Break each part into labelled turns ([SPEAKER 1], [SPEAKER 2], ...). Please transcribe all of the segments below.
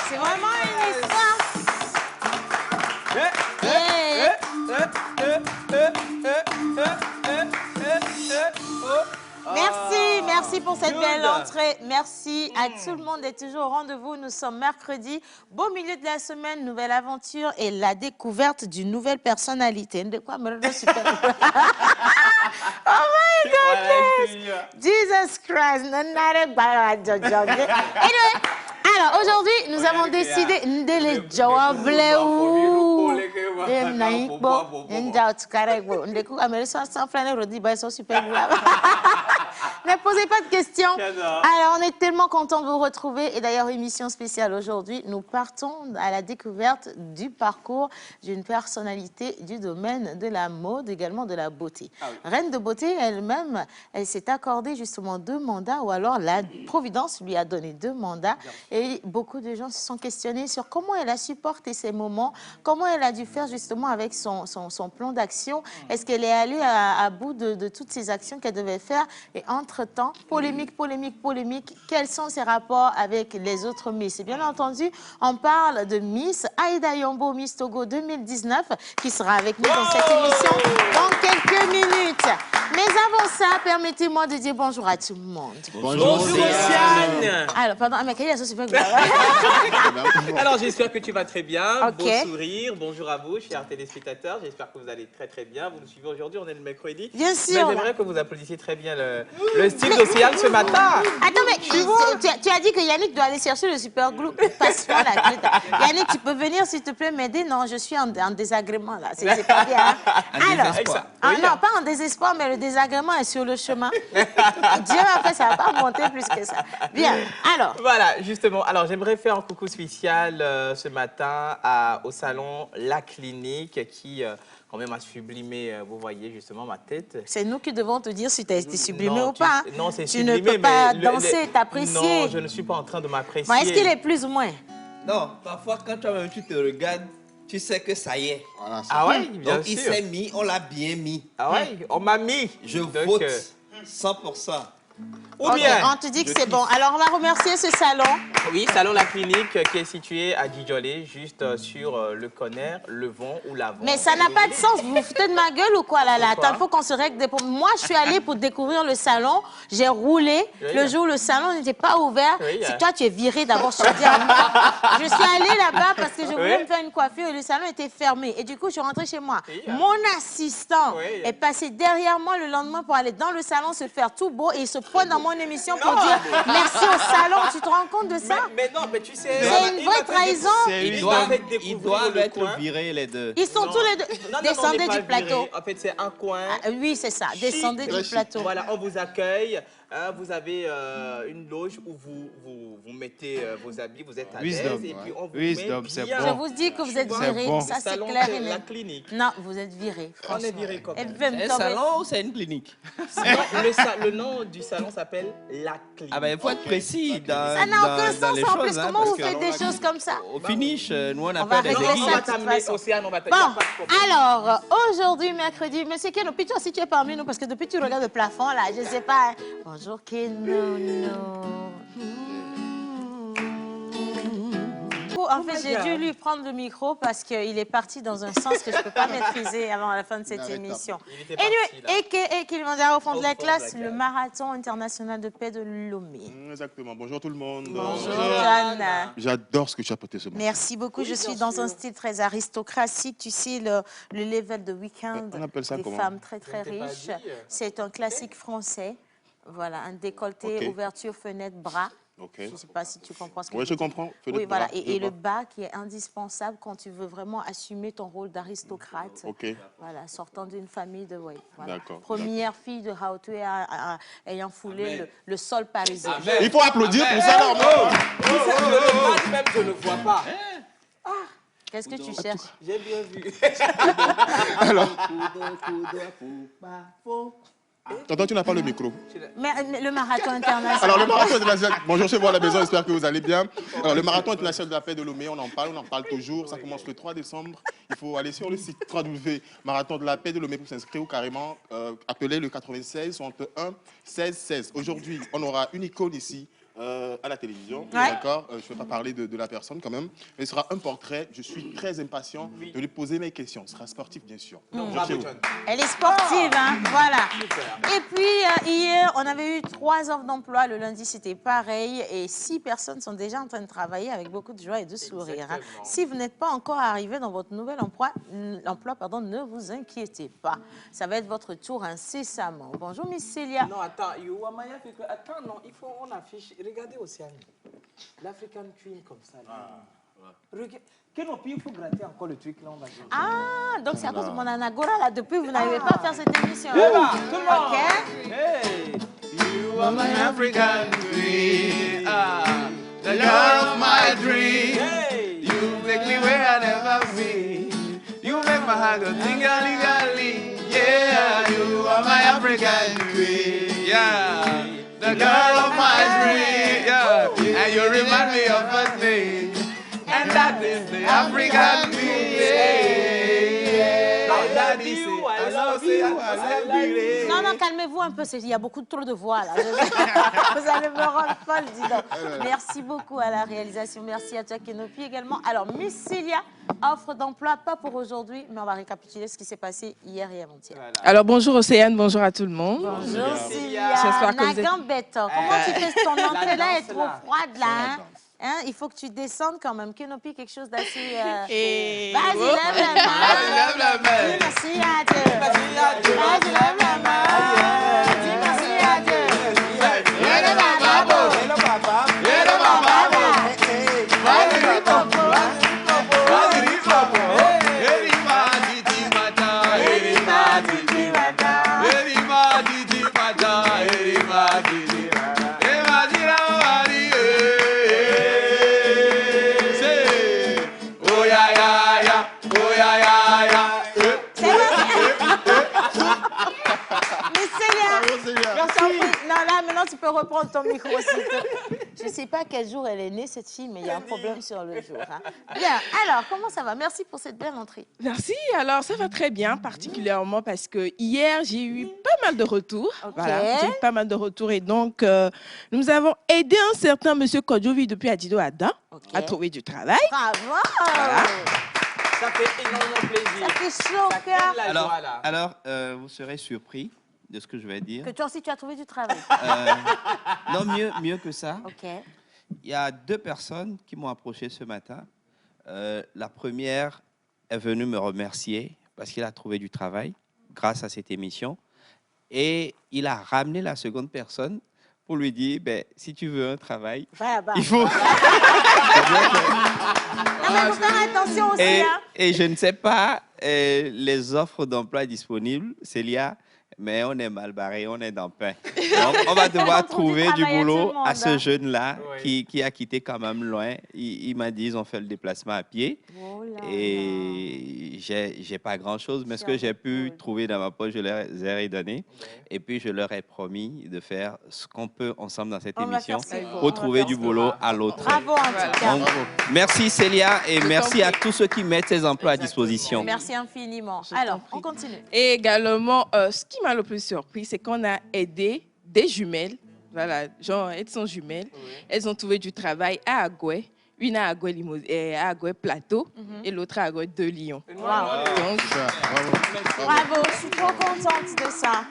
[SPEAKER 1] C'est vraiment une histoire. Merci pour cette belle entrée. Merci à tout le monde d'être toujours au rendez-vous. Nous sommes mercredi, beau milieu de la semaine, nouvelle aventure et la découverte d'une nouvelle personnalité. De quoi me super. Oh my goodness! Jesus Christ! Anyway, alors aujourd'hui, nous avons décidé de les jawable ou ne posez pas de questions. Alors, on est tellement contents de vous retrouver. Et d'ailleurs, émission spéciale aujourd'hui, nous partons à la découverte du parcours d'une personnalité du domaine de la mode, également de la beauté. Reine de beauté elle-même, elle s'est accordée justement 2 mandats, ou alors la Providence lui a donné 2 mandats. Et beaucoup de gens se sont questionnés sur comment elle a supporté ces moments, comment elle a dû faire justement avec son plan d'action. Est-ce qu'elle est allée à bout de toutes ces actions qu'elle devait faire? Et entre-temps, polémique, quels sont ses rapports avec les autres Miss? Et bien entendu, on parle de Miss Aïda Yombo, Miss Togo 2019, qui sera avec nous dans cette émission dans quelques minutes. Mais avant ça, permettez-moi de dire bonjour à tout le monde.
[SPEAKER 2] Bonjour, Siane.
[SPEAKER 1] Alors, pardon, mais quelle est ce super.
[SPEAKER 2] Alors, j'espère que tu vas très bien.
[SPEAKER 1] Okay.
[SPEAKER 2] Beau sourire. Bonjour à vous, chers téléspectateurs. J'espère que vous allez très bien. Vous nous suivez aujourd'hui, on est le mercredi.
[SPEAKER 1] Bien sûr.
[SPEAKER 2] Mais j'aimerais que vous applaudissiez très bien le style d'Océane ce matin.
[SPEAKER 1] Attends, mais tu as dit que Yannick doit aller chercher le super glue. Passe-moi la clé. Yannick, tu peux venir, s'il te plaît, m'aider? Non, je suis en désagrément, là. C'est pas bien. Hein? Alors, non, pas en désespoir, mais le désagrément est sur le chemin. Dieu m'a fait, ça va pas monter plus que ça. Bien, alors.
[SPEAKER 2] Voilà, justement. Alors, j'aimerais faire un coucou spécial ce matin au salon La Clinique qui... quand même a sublimé, vous voyez justement ma tête.
[SPEAKER 1] C'est nous qui devons te dire si tu as été sublimé ou pas.
[SPEAKER 2] Non, c'est
[SPEAKER 1] tu
[SPEAKER 2] sublimé,
[SPEAKER 1] ne peux pas danser, t'apprécier.
[SPEAKER 2] Non, je ne suis pas en train de m'apprécier.
[SPEAKER 1] Est-ce qu'il est plus ou moins?
[SPEAKER 3] Non, parfois quand toi-même tu te regardes, tu sais que ça y est.
[SPEAKER 2] Voilà, ah ouais, bien
[SPEAKER 3] donc,
[SPEAKER 2] sûr.
[SPEAKER 3] il s'est mis, on l'a bien mis.
[SPEAKER 2] Ah ouais, on m'a mis.
[SPEAKER 3] Je vote 100%.
[SPEAKER 2] Ou bien.
[SPEAKER 1] On te dit que c'est bon. Alors, on va remercier ce salon.
[SPEAKER 2] Oui, Salon La Clinique qui est situé à Djidjolé, juste sur le Conner, le Vent ou l'Avant.
[SPEAKER 1] Mais ça n'a pas de sens. Vous vous foutez de ma gueule ou quoi, là? Attends, il faut qu'on se règle des problèmes. Moi, je suis allée pour découvrir le salon. J'ai roulé.
[SPEAKER 2] Oui,
[SPEAKER 1] le jour où le salon n'était pas ouvert.
[SPEAKER 2] Oui,
[SPEAKER 1] si toi, tu es viré d'abord, je te dis à moi. Je suis allée là-bas parce que je voulais me faire une coiffure et le salon était fermé. Et du coup, je suis rentrée chez moi.
[SPEAKER 2] Oui,
[SPEAKER 1] Mon assistant est passé derrière moi le lendemain pour aller dans le salon se faire tout beau et il se pointe dans mon émission pour dire merci au salon. Tu te rends compte de ça?
[SPEAKER 2] Mais non, mais tu sais...
[SPEAKER 1] C'est une vraie trahison.
[SPEAKER 3] Ils doivent être virés les deux.
[SPEAKER 1] Ils sont tous les deux. Descendez du plateau.
[SPEAKER 2] En fait, c'est un coin.
[SPEAKER 1] Oui, c'est ça. Descendez du plateau.
[SPEAKER 2] Voilà, on vous accueille. Vous avez une loge où vous mettez vos habits, vous êtes à l'aise et puis on vous met bien.
[SPEAKER 1] Je vous dis que vous êtes virés, ça c'est clair et net.
[SPEAKER 2] La clinique.
[SPEAKER 1] Non, vous êtes virés.
[SPEAKER 2] On est virés comme ça.
[SPEAKER 3] C'est un salon ou c'est une clinique?
[SPEAKER 2] Le nom du salon s'appelle La Clinique.
[SPEAKER 3] Ah ben il faut être précis dans
[SPEAKER 1] ça n'a aucun sens en plus. Comment vous
[SPEAKER 3] que
[SPEAKER 1] faites des choses comme ça?
[SPEAKER 3] au finish, nous on
[SPEAKER 1] va
[SPEAKER 3] appelle des
[SPEAKER 1] régler
[SPEAKER 3] aiguilles.
[SPEAKER 1] ça.
[SPEAKER 2] On va t'amener, Océane, on va t'amener.
[SPEAKER 1] Bon, alors, aujourd'hui, mercredi, monsieur Keno, puis toi aussi tu es parmi nous parce que depuis tu regardes le plafond là, je sais pas. Bonjour Keno. En fait, j'ai dû lui prendre le micro parce qu'il est parti dans un sens que je ne peux pas maîtriser avant la fin de cette émission. Et qu'il m'a dit au fond de la classe, le marathon international de paix de Lomé.
[SPEAKER 4] Exactement. Bonjour tout le monde.
[SPEAKER 1] Bonjour Jeanne.
[SPEAKER 4] J'adore ce que tu as porté ce matin.
[SPEAKER 1] Merci beaucoup. Je suis dans un style très aristocratique. Tu sais, le level de week-end des femmes très très riches. C'est un classique français. Voilà, un décolleté, ouverture, fenêtre, bras. Je ne sais pas si tu comprends ce que je veux dire.
[SPEAKER 4] Oui, je comprends.
[SPEAKER 1] Oui, voilà. Et le bas qui est indispensable quand tu veux vraiment assumer ton rôle d'aristocrate. Voilà, sortant d'une famille de... Oui, voilà. Première fille de Hautoué ayant foulé le sol parisien.
[SPEAKER 4] Il faut applaudir pour ça, là.
[SPEAKER 2] Même je ne vois pas.
[SPEAKER 1] Qu'est-ce que tu cherches?
[SPEAKER 2] J'ai bien vu.
[SPEAKER 4] Alors... Tonton, tu n'as pas le micro.
[SPEAKER 1] Mais le marathon international.
[SPEAKER 4] Alors, le marathon international... Bonjour chez vous à la maison, j'espère que vous allez bien. Alors, le marathon international de la paix de Lomé, on en parle toujours. Ça commence le 3 décembre. Il faut aller sur le site www.marathon de la paix de Lomé pour s'inscrire ou carrément appeler le 96 61 16 16. Aujourd'hui, on aura une icône ici. à la télévision.
[SPEAKER 1] Ouais.
[SPEAKER 4] D'accord. Je ne vais pas parler de la personne quand même. Mais ce sera un portrait. Je suis très impatient de lui poser mes questions. Ce sera sportif, bien sûr.
[SPEAKER 2] Donc,
[SPEAKER 4] Je
[SPEAKER 2] bravo,
[SPEAKER 4] suis où?
[SPEAKER 2] John.
[SPEAKER 1] Elle est sportive, hein, voilà.
[SPEAKER 2] Super.
[SPEAKER 1] Et puis, hier, on avait eu 3 offres d'emploi. Le lundi, c'était pareil. Et 6 personnes sont déjà en train de travailler avec beaucoup de joie et de sourire. Hein.
[SPEAKER 2] Exactement.
[SPEAKER 1] Si vous n'êtes pas encore arrivé dans votre nouvel emploi, ne vous inquiétez pas. Ça va être votre tour incessamment. Bonjour, Miss Célia.
[SPEAKER 2] Non, attends, Maya fait que... Attends, non, il faut on affiche. Regardez Océane. L'African Queen comme ça. Regarde. Kenopi, il faut gratter encore le truc là, on va dire.
[SPEAKER 1] Ah, donc c'est à cause de mon Anagora, là. Depuis, vous n'arrivez pas à faire cette émission.
[SPEAKER 2] Eh ben, tout le monde.
[SPEAKER 1] OK.
[SPEAKER 2] Hey.
[SPEAKER 3] You are my African queen, the girl of my dream.
[SPEAKER 2] Hey.
[SPEAKER 3] You take me where I never been. You make my heart go ting-a-ling-a-ling. Yeah, you are my African queen. Yeah, the girl of my dream. Yeah, and you remind me of a thing, and that is the African queen. Yeah, that is it.
[SPEAKER 2] I love you, I love you.
[SPEAKER 1] Non, non, calmez-vous un peu. Il y a beaucoup trop de voix, là. Vous allez me rendre folle, dis donc. Merci beaucoup à la réalisation. Merci à toi, Kenopi, également. Alors, Miss Célia, offre d'emploi, pas pour aujourd'hui, mais on va récapituler ce qui s'est passé hier et avant-hier.
[SPEAKER 2] Voilà.
[SPEAKER 5] Alors bonjour Océane, bonjour à tout le monde.
[SPEAKER 1] Bonjour, Célia.
[SPEAKER 5] J'espère que vous êtes-
[SPEAKER 1] Nagambetto. Comment tu fais ton entrée là? Elle est
[SPEAKER 2] danse,
[SPEAKER 1] trop
[SPEAKER 2] là.
[SPEAKER 1] froide, là. Hein? Hein, il faut que tu descendes quand même. Kenopi, quelque chose d'assez...
[SPEAKER 5] Et-
[SPEAKER 1] Vas-y, lève la main.
[SPEAKER 3] lève la main.
[SPEAKER 1] Dis merci à Dieu.
[SPEAKER 2] Merci à Dieu.
[SPEAKER 1] Vas-y, lève la main. Dis merci à Dieu. Lève la main.
[SPEAKER 2] Hello, papa.
[SPEAKER 3] Hello, mama.
[SPEAKER 1] Vas-y, popo. Miss Célia.
[SPEAKER 4] Bravo, Célia.
[SPEAKER 1] Non, là, maintenant, tu peux reprendre ton micro, s'il te plaît. Je ne sais pas quel jour elle est née, cette fille, mais il y a un problème sur le jour. Hein. Bien, alors, comment ça va? Merci pour cette belle entrée.
[SPEAKER 5] Merci, alors ça va très bien, particulièrement parce que hier j'ai eu pas mal de retours.
[SPEAKER 1] Ok.
[SPEAKER 5] Voilà, j'ai eu pas mal de retours et donc nous avons aidé un certain monsieur Kodjovi depuis Adido Ada
[SPEAKER 1] Ok.
[SPEAKER 5] à trouver du travail.
[SPEAKER 1] Bravo.
[SPEAKER 2] Ça fait énormément plaisir.
[SPEAKER 1] Ça fait chaud au
[SPEAKER 2] Ça
[SPEAKER 1] cœur.
[SPEAKER 2] crée de la joie, là.
[SPEAKER 3] Alors, vous serez surpris de ce que je vais dire.
[SPEAKER 1] Que toi aussi, tu as trouvé du travail.
[SPEAKER 3] Non, mieux que ça.
[SPEAKER 1] OK.
[SPEAKER 3] Il y a 2 personnes qui m'ont approché ce matin. La première est venue me remercier parce qu'il a trouvé du travail grâce à cette émission. Et il a ramené la seconde personne pour lui dire, ben, si tu veux un travail,
[SPEAKER 1] Voilà, bah.
[SPEAKER 3] il faut...
[SPEAKER 1] Non, mais il faut faire attention aussi.
[SPEAKER 3] Et,
[SPEAKER 1] Hein.
[SPEAKER 3] et je ne sais pas les offres d'emploi disponibles, Célia, mais on est mal barré, on est dans le pain. Donc, on va devoir
[SPEAKER 1] On trouve du
[SPEAKER 3] trouver du
[SPEAKER 1] travail à tout
[SPEAKER 3] boulot
[SPEAKER 1] le monde,
[SPEAKER 3] à ce
[SPEAKER 1] hein.
[SPEAKER 3] jeune-là
[SPEAKER 2] Oui.
[SPEAKER 3] qui a quitté quand même loin. Il m'a dit, ils ont fait le déplacement à pied.
[SPEAKER 1] Oh là là.
[SPEAKER 3] Et j'ai pas grand-chose, mais ce que j'ai pu trouver dans ma poche, je leur ai redonné. Et puis, je leur ai promis de faire ce qu'on peut ensemble dans cette
[SPEAKER 1] On va
[SPEAKER 3] émission
[SPEAKER 1] faire ce qu'il faut. On
[SPEAKER 3] pour
[SPEAKER 1] va
[SPEAKER 3] trouver
[SPEAKER 1] faire
[SPEAKER 3] du
[SPEAKER 1] ce
[SPEAKER 3] boulot à l'autre.
[SPEAKER 1] Bravo, en tout cas.
[SPEAKER 3] Donc, merci Célia et
[SPEAKER 5] Je
[SPEAKER 3] merci
[SPEAKER 5] t'en
[SPEAKER 3] à
[SPEAKER 5] prie.
[SPEAKER 3] tous ceux qui mettent ces emplois à disposition.
[SPEAKER 1] Merci infiniment.
[SPEAKER 5] Je
[SPEAKER 1] Alors,
[SPEAKER 5] t'en
[SPEAKER 1] on
[SPEAKER 5] prie.
[SPEAKER 1] continue.
[SPEAKER 5] Et également, ce qui m'a le plus surpris, c'est qu'on a aidé des jumelles. Voilà, genre, elles sont jumelles. Elles ont trouvé du travail à Agoué. Une à Agoué, à Agoué Plateau et l'autre à Agoué de Lyon.
[SPEAKER 1] Wow.
[SPEAKER 5] Donc,
[SPEAKER 4] Super, bravo.
[SPEAKER 1] Bravo, je suis trop contente de ça.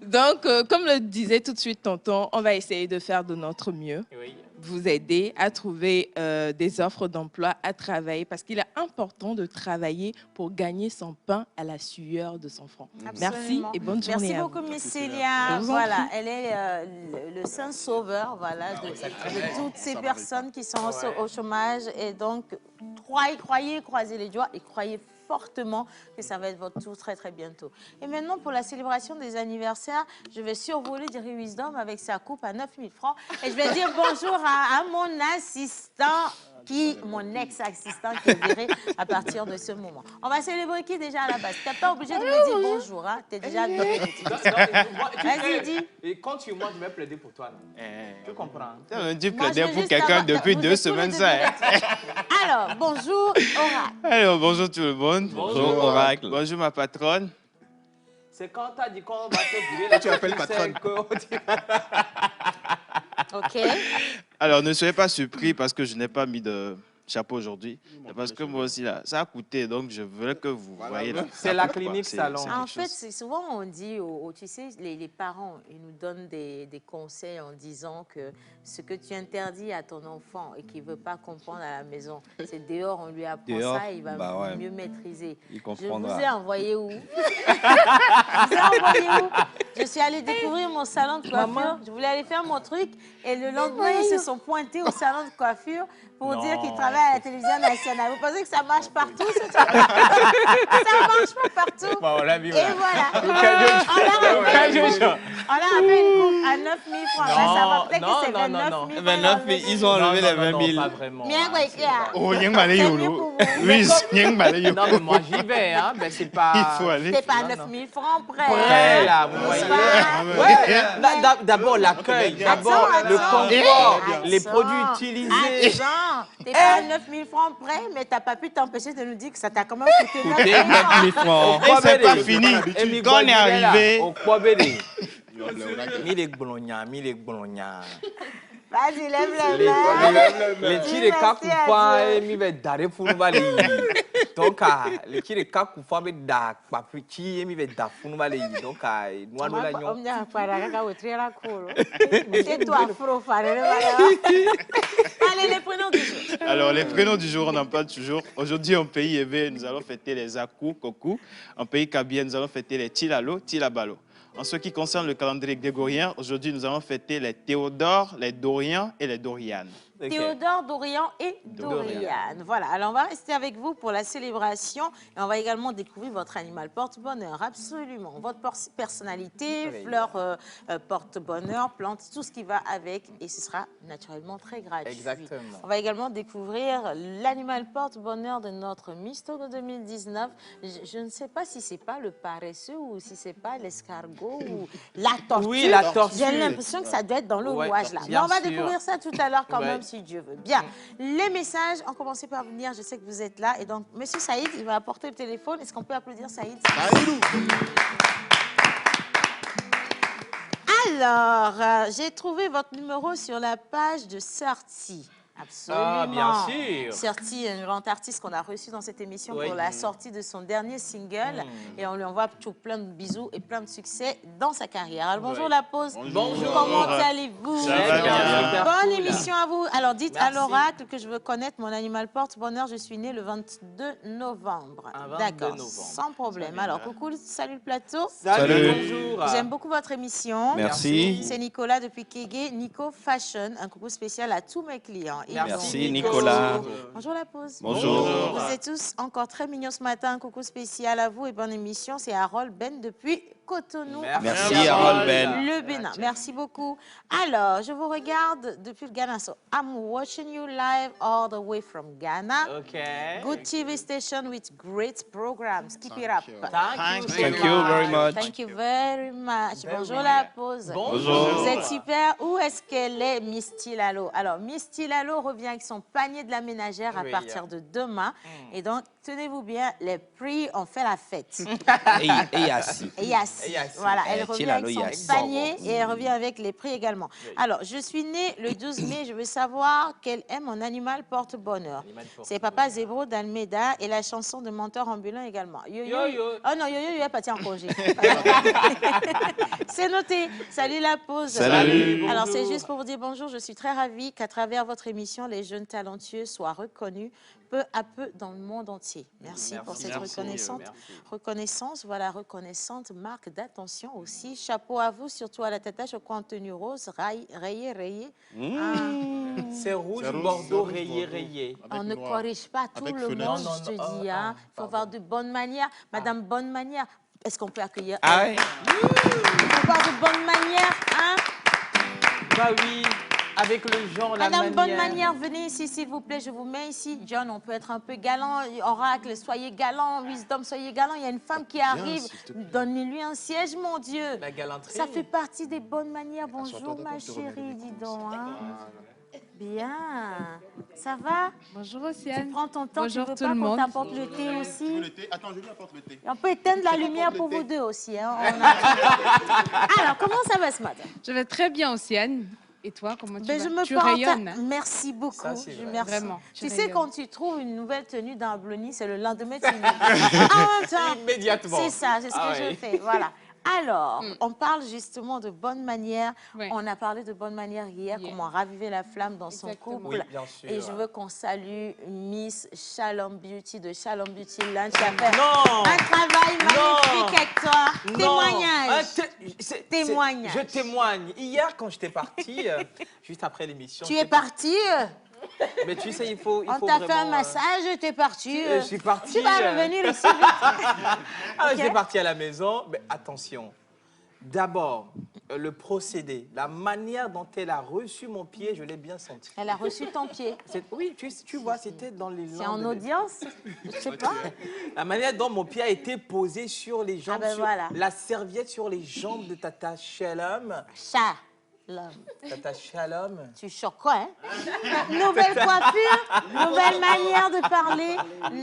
[SPEAKER 5] Donc, comme le disait tout de suite tonton, on va essayer de faire de notre mieux,
[SPEAKER 2] Oui.
[SPEAKER 5] vous aider à trouver des offres d'emploi, à travailler, parce qu'il est important de travailler pour gagner son pain à la sueur de son front. Merci
[SPEAKER 1] Absolument.
[SPEAKER 5] et bonne journée
[SPEAKER 1] Merci
[SPEAKER 5] à vous.
[SPEAKER 1] beaucoup, Miss Célia.
[SPEAKER 5] Je vous en
[SPEAKER 1] Voilà,
[SPEAKER 5] prie.
[SPEAKER 1] elle est le saint sauveur, voilà, de toutes ces personnes qui sont au chômage. Et donc, croisez les doigts et croyez fortement que ça va être votre tour très très bientôt. Et maintenant, pour la célébration des anniversaires, je vais survoler Jerry Wisdom avec sa coupe à 9 000 francs et je vais dire bonjour à mon assistant, mon ex-assistant qui est viré à partir de ce moment. On va célébrer qui déjà à la base? Tu n'es pas obligé de me dire bonjour, hein? Tu es déjà viré. Vas-y, dis.
[SPEAKER 2] Et quand tu moi, je vais plaider pour toi. Là. Tu comprends?
[SPEAKER 6] Tu
[SPEAKER 1] Moi, je
[SPEAKER 6] plaidais
[SPEAKER 1] veux
[SPEAKER 6] pour
[SPEAKER 1] juste
[SPEAKER 6] quelqu'un
[SPEAKER 1] savoir-
[SPEAKER 6] depuis
[SPEAKER 1] vous
[SPEAKER 6] 2
[SPEAKER 1] êtes tous les
[SPEAKER 6] semaines,
[SPEAKER 1] deux
[SPEAKER 6] ça. Hein?
[SPEAKER 1] virés. Alors, bonjour, Oracle.
[SPEAKER 6] Alors, bonjour tout le monde.
[SPEAKER 3] Bonjour, Oracle.
[SPEAKER 6] Bonjour ma patronne.
[SPEAKER 2] C'est quand tu as dit qu'on va te virer. Là,
[SPEAKER 4] Tu appelles
[SPEAKER 2] sais
[SPEAKER 4] patronne.
[SPEAKER 2] que-
[SPEAKER 1] OK.
[SPEAKER 6] Alors, ne soyez pas surpris parce que je n'ai pas mis de chapeau aujourd'hui. Parce que moi aussi, là, ça a coûté. Donc, je veux que vous voyez. Là,
[SPEAKER 2] C'est la clinique salon.
[SPEAKER 1] En fait, souvent on dit, tu sais, les parents, ils nous donnent des conseils en disant que ce que tu interdis à ton enfant et qu'il ne veut pas comprendre à la maison, c'est dehors, on lui apprend ça et il va mieux maîtriser. Je vous ai envoyé où? Je suis allée découvrir mon salon de coiffure. Je voulais aller faire mon truc et le lendemain, ils se sont pointés au salon de coiffure pour dire qu'ils travaillent à la télévision nationale. Vous pensez que ça marche partout, ce truc? Ça marche pas partout.
[SPEAKER 2] Bon, on l'a vu.
[SPEAKER 1] Et voilà. On leur a fait une coupe à 9 000 francs. Ça va peut-être que c'est 29 000 francs.
[SPEAKER 6] 29 000, ils ont enlevé les 20 000.
[SPEAKER 2] Pas vraiment.
[SPEAKER 1] Bien, quoi,
[SPEAKER 6] Oh, il y a un oui, il y a un
[SPEAKER 2] non, mais moi, j'y vais. Hein. Ben, c'est pas...
[SPEAKER 6] Il faut aller.
[SPEAKER 1] C'est pas 9 000 francs près.
[SPEAKER 2] Prêt, là, vous voyez. Ouais. D'abord, l'accueil. D'abord, le confort. Les produits utilisés.
[SPEAKER 1] T'es pas à 9 000 francs près, mais t'as pas pu t'empêcher de nous dire que ça t'a quand même coûté 9 000 francs.
[SPEAKER 6] Et c'est pas fini. Quand on est arrivé...
[SPEAKER 1] Vas-y, lève les mains.
[SPEAKER 2] Les tirs de Kakoufa, mi va daré Funubali. Donc, les tirs de Kakoufa, mi da papuchi, mi va da Funubali. Donc, nous allons la
[SPEAKER 1] on a pas la c'est toi, Afro, allez, les prénoms du jour.
[SPEAKER 6] Alors, les prénoms du jour, on en parle toujours. Aujourd'hui, en pays Ébé, nous allons fêter les Akou, Koku. En pays Kabien, nous allons fêter les Tilalo, Tilabalo. En ce qui concerne le calendrier grégorien, aujourd'hui, nous allons fêter les Théodore, les Dorian et les Doriane.
[SPEAKER 1] Okay. Théodore, Dorian et Doriane. Voilà, alors on va rester avec vous pour la célébration et on va également découvrir votre animal porte-bonheur, absolument. Votre personnalité, fleur porte-bonheur, plante, tout ce qui va avec et ce sera naturellement très gratuit.
[SPEAKER 2] Exactement.
[SPEAKER 1] On va également découvrir l'animal porte-bonheur de notre Miss Togo 2019. Je ne sais pas si c'est pas le paresseux ou si c'est pas l'escargot ou la tortue.
[SPEAKER 2] Oui, la tortue.
[SPEAKER 1] J'ai l'impression que ça doit être dans le rouage là. Mais on va découvrir ça tout à l'heure quand même. Si Dieu veut. Bien. Les messages ont commencé par venir. Je sais que vous êtes là. Et donc, Monsieur Saïd, il va apporter le téléphone. Est-ce qu'on peut applaudir Saïd? Alors, j'ai trouvé votre numéro sur la page de Sortie. Absolument.
[SPEAKER 2] Ah, bien sûr.
[SPEAKER 1] Sortie, une grande artiste qu'on a reçue dans cette émission pour la sortie de son dernier single. Et on lui envoie plein de bisous et plein de succès dans sa carrière. Alors, bonjour la pause.
[SPEAKER 2] Bonjour.
[SPEAKER 1] Comment allez-vous?
[SPEAKER 6] Ça va bien.
[SPEAKER 1] Bonne émission à vous. Alors, dites à l'oracle que je veux connaître mon animal porte-bonheur. Je suis née le 22 novembre. D'accord, sans problème. Alors, coucou, salut le plateau.
[SPEAKER 2] Salut. Bonjour.
[SPEAKER 1] J'aime beaucoup votre émission.
[SPEAKER 6] Merci.
[SPEAKER 1] C'est Nicolas depuis Kégué, Nico Fashion. Un coucou spécial à tous mes clients.
[SPEAKER 6] Merci Nicolas.
[SPEAKER 1] Bonjour la pause.
[SPEAKER 6] Bonjour.
[SPEAKER 1] Vous êtes tous encore très mignons ce matin. Un coucou spécial à vous et bonne émission. C'est Harold Ben depuis Cotonou.
[SPEAKER 6] Merci Harold Ben.
[SPEAKER 1] Le Bénin. Merci beaucoup. Alors, je vous regarde depuis le Ghana. So, I'm watching you live all the way from Ghana.
[SPEAKER 2] Okay.
[SPEAKER 1] Good TV station with great programs. Keep it up.
[SPEAKER 2] Thank
[SPEAKER 6] you very much.
[SPEAKER 1] Thank you very much. Bonjour la pause.
[SPEAKER 2] Bonjour.
[SPEAKER 1] Vous êtes super. Où est-ce qu'elle est, Miss Tilalo? Alors, Miss Tilalo revient avec son panier de la ménagère à partir de demain. Et donc, tenez-vous bien, les prix ont fait la fête.
[SPEAKER 7] Et assis.
[SPEAKER 1] Voilà, elle revient avec son panier et elle revient avec les prix également. Alors, je suis née le 12 mai. Je veux savoir quel est mon animal porte-bonheur. C'est Papa Zébro d'Almeida et la chanson de Menteur ambulant également. Yo-yo. Oh non, yo-yo, est parti en congé. C'est noté. Salut la pause.
[SPEAKER 6] Salut.
[SPEAKER 1] Alors, c'est juste pour vous dire bonjour. Je suis très ravie qu'à travers votre émission, les jeunes talentueux soient reconnus peu à peu dans le monde entier. Merci pour cette reconnaissance. Voilà, reconnaissante marque d'attention aussi. Chapeau à vous, surtout à la tatache au contenu rose, rayé.
[SPEAKER 2] C'est rouge, bordeaux, rayé.
[SPEAKER 1] On ne corrige pas tout le monde, je te dis. Il faut avoir de bonnes manières. Madame Bonne Manière, est-ce qu'on peut accueillir
[SPEAKER 7] Ah oui.
[SPEAKER 1] Il faut avoir de bonnes manières, hein?
[SPEAKER 2] Bah oui. Avec le genre, la
[SPEAKER 1] Madame
[SPEAKER 2] manière.
[SPEAKER 1] Bonne Manière, venez ici, s'il vous plaît, je vous mets ici. John, on peut être un peu galant. Oracle, soyez galant. Wisdom, soyez galant. Il y a une femme qui arrive. Donnez-lui un siège, mon Dieu.
[SPEAKER 2] La galanterie.
[SPEAKER 1] Ça fait partie des bonnes manières. Bonjour, ma chérie, dis donc. Hein. Bien. Ça va?
[SPEAKER 8] Bonjour Océane.
[SPEAKER 1] Tu prends ton temps.
[SPEAKER 8] Bonjour
[SPEAKER 1] tu veux
[SPEAKER 8] tout
[SPEAKER 1] pas
[SPEAKER 8] le
[SPEAKER 1] qu'on
[SPEAKER 8] monde.
[SPEAKER 1] t'apporte le thé aussi?
[SPEAKER 4] Attends, je lui apporte le thé.
[SPEAKER 1] Et on peut éteindre la lumière pour vous deux aussi. Hein. Alors, comment ça va ce matin?
[SPEAKER 8] Je vais très bien Océane.
[SPEAKER 7] Et toi, comment tu
[SPEAKER 1] Ben,
[SPEAKER 7] vas?
[SPEAKER 1] je me
[SPEAKER 7] Tu
[SPEAKER 1] porte.
[SPEAKER 7] rayonnes.
[SPEAKER 1] Merci beaucoup.
[SPEAKER 2] Ça, c'est vrai.
[SPEAKER 1] Merci.
[SPEAKER 7] Vraiment,
[SPEAKER 1] Tu
[SPEAKER 7] tu
[SPEAKER 1] sais,
[SPEAKER 7] rayonnes.
[SPEAKER 1] quand tu trouves une nouvelle tenue dans Blony, c'est le lendemain, tu en même temps,
[SPEAKER 2] Immédiatement.
[SPEAKER 1] c'est ça, c'est ce
[SPEAKER 2] Ah
[SPEAKER 1] que je
[SPEAKER 2] ouais.
[SPEAKER 1] fais. Voilà. Alors, on parle justement de bonne manière.
[SPEAKER 7] Ouais.
[SPEAKER 1] On a parlé de bonne manière hier,
[SPEAKER 7] Yeah.
[SPEAKER 1] comment raviver la flamme dans son
[SPEAKER 7] Exactement.
[SPEAKER 1] couple.
[SPEAKER 2] Oui, bien sûr.
[SPEAKER 1] Et je veux qu'on salue Miss Shalom Beauty de Shalom Beauty Lunch qui a fait
[SPEAKER 2] Non.
[SPEAKER 1] un travail magnifique avec toi.
[SPEAKER 2] Non.
[SPEAKER 1] Témoignage.
[SPEAKER 2] Témoignage. Je témoigne. Hier, quand j'étais parti, juste après l'émission.
[SPEAKER 1] Tu es parti,
[SPEAKER 2] Mais tu sais, il faut
[SPEAKER 1] on t'a fait un massage, tu es parti.
[SPEAKER 2] je suis parti.
[SPEAKER 1] Tu vas revenir ici vite.
[SPEAKER 2] Alors, j'étais parti à la maison. Mais attention. D'abord, le procédé, la manière dont elle a reçu mon pied, je l'ai bien senti.
[SPEAKER 1] Elle a reçu ton pied.
[SPEAKER 2] Oui, tu vois, c'était dans les
[SPEAKER 1] C'est
[SPEAKER 2] langues
[SPEAKER 1] en
[SPEAKER 2] de-
[SPEAKER 1] audience. Je sais pas.
[SPEAKER 2] La manière dont mon pied a été posé sur les jambes,
[SPEAKER 1] Ah ben
[SPEAKER 2] sur
[SPEAKER 1] voilà.
[SPEAKER 2] la serviette sur les jambes de Tata Shalom.
[SPEAKER 1] Shalom.
[SPEAKER 2] Tata Shalom.
[SPEAKER 1] Tu choques quoi, hein? Nouvelle coiffure, nouvelle manière de parler.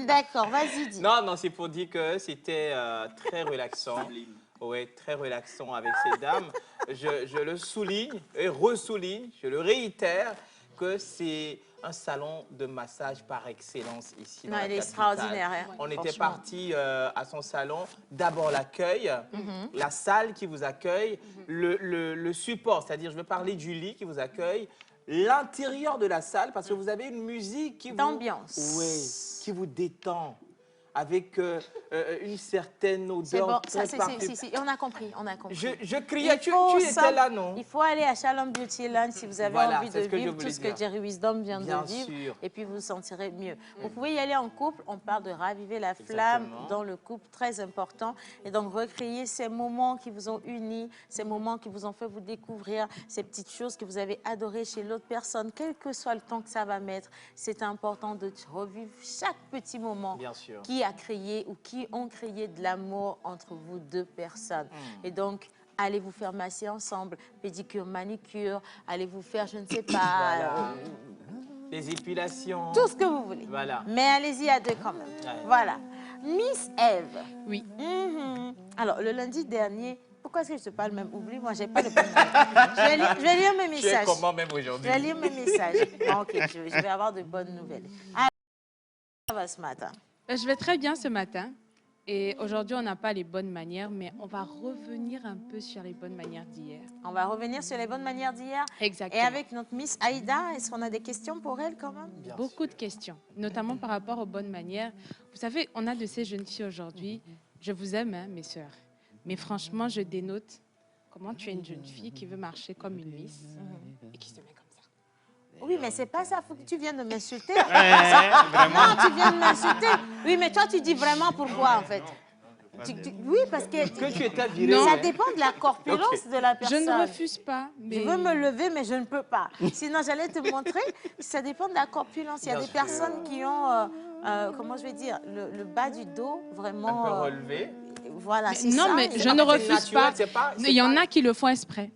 [SPEAKER 1] D'accord, vas-y, dis.
[SPEAKER 2] Non, c'est pour dire que c'était très relaxant. Oui, très relaxant avec ces dames. Je le souligne et ressouligne, je le réitère, que c'est un salon de massage par excellence ici dans
[SPEAKER 1] Non,
[SPEAKER 2] la
[SPEAKER 1] elle est
[SPEAKER 2] capitale.
[SPEAKER 1] extraordinaire, hein,
[SPEAKER 2] On était
[SPEAKER 1] franchement.
[SPEAKER 2] parti à son salon. D'abord l'accueil, la salle qui vous accueille, le support, c'est-à-dire je veux parler du lit qui vous accueille, l'intérieur de la salle parce que vous avez une musique qui vous...
[SPEAKER 1] D'ambiance.
[SPEAKER 2] Oui, qui vous détend avec une certaine
[SPEAKER 1] C'est
[SPEAKER 2] odeur
[SPEAKER 1] bon, ça,
[SPEAKER 2] très particulière.
[SPEAKER 1] si, on a compris, on a compris.
[SPEAKER 2] Je criais,
[SPEAKER 1] Il
[SPEAKER 2] tu
[SPEAKER 1] faut
[SPEAKER 2] étais là, non?
[SPEAKER 1] Il faut aller à Shalom Beauty Lunch si vous avez
[SPEAKER 2] Voilà,
[SPEAKER 1] envie de
[SPEAKER 2] c'est ce que je
[SPEAKER 1] vivre
[SPEAKER 2] voulais
[SPEAKER 1] tout ce
[SPEAKER 2] dire.
[SPEAKER 1] que Jerry Wisdom vient
[SPEAKER 2] Bien
[SPEAKER 1] de vivre.
[SPEAKER 2] sûr.
[SPEAKER 1] Et puis vous vous sentirez mieux. Vous pouvez y aller en couple. On parle de raviver la flamme
[SPEAKER 2] Exactement.
[SPEAKER 1] dans le couple, très important. Et donc recréer ces moments qui vous ont unis, ces moments qui vous ont fait vous découvrir, ces petites choses que vous avez adorées chez l'autre personne, quel que soit le temps que ça va mettre. C'est important de revivre chaque petit moment
[SPEAKER 2] Bien sûr.
[SPEAKER 1] qui a créé ou qui ont créé de l'amour entre vous deux personnes. Et donc, allez vous faire masser ensemble, pédicure, manicure, allez vous faire, je ne sais pas,
[SPEAKER 2] Voilà. Les épilations.
[SPEAKER 1] tout ce que vous voulez.
[SPEAKER 2] Voilà.
[SPEAKER 1] Mais allez-y à deux quand même.
[SPEAKER 2] Ouais.
[SPEAKER 1] Voilà. Miss Eve.
[SPEAKER 7] Oui.
[SPEAKER 1] Alors, le lundi dernier, pourquoi est-ce que je te parle même? Oublie, moi, j'ai pas de bonne nouvelle. Je vais lire mes
[SPEAKER 2] Tu es
[SPEAKER 1] messages.
[SPEAKER 2] comment même
[SPEAKER 1] Je
[SPEAKER 2] aujourd'hui?
[SPEAKER 1] vais lire mes messages. Bon, ok, je vais avoir de bonnes nouvelles. Alors, ça va ce matin?
[SPEAKER 7] Je vais très bien ce matin. Et aujourd'hui, on n'a pas les bonnes manières, mais on va revenir un peu sur les bonnes manières d'hier.
[SPEAKER 1] On va revenir sur les bonnes manières d'hier.
[SPEAKER 7] Exactement.
[SPEAKER 1] Et avec notre Miss Aïda, est-ce qu'on a des questions pour elle quand même?
[SPEAKER 7] Beaucoup de questions, notamment par rapport aux bonnes manières. Vous savez, on a de ces jeunes filles aujourd'hui. Je vous aime, hein, mes sœurs. Mais franchement, je dénote comment tu es une jeune fille qui veut marcher comme une miss et qui se met comme ça.
[SPEAKER 1] Oui, mais c'est pas ça. Faut que tu viennes de m'insulter. Non, tu viens de m'insulter. Oui, mais toi, tu dis vraiment pourquoi, en fait? Oui, parce que
[SPEAKER 2] tu étais virée.
[SPEAKER 7] Non.
[SPEAKER 1] ça dépend de la corpulence de la
[SPEAKER 7] Je
[SPEAKER 1] personne.
[SPEAKER 7] ne refuse pas, mais...
[SPEAKER 1] Je veux me lever, mais je ne peux pas. Sinon, j'allais te montrer. Ça dépend de la corpulence. Il y a
[SPEAKER 2] Bien
[SPEAKER 1] des
[SPEAKER 2] sûr.
[SPEAKER 1] personnes qui ont, comment je vais dire, le bas du dos vraiment...
[SPEAKER 2] Un peu relevé.
[SPEAKER 1] Voilà, c'est
[SPEAKER 7] Non,
[SPEAKER 1] ça.
[SPEAKER 7] mais
[SPEAKER 1] Et
[SPEAKER 7] je
[SPEAKER 1] donc,
[SPEAKER 7] ne
[SPEAKER 2] c'est
[SPEAKER 7] refuse
[SPEAKER 2] naturel,
[SPEAKER 7] pas.
[SPEAKER 2] c'est pas-
[SPEAKER 7] Il y en a qui le font exprès.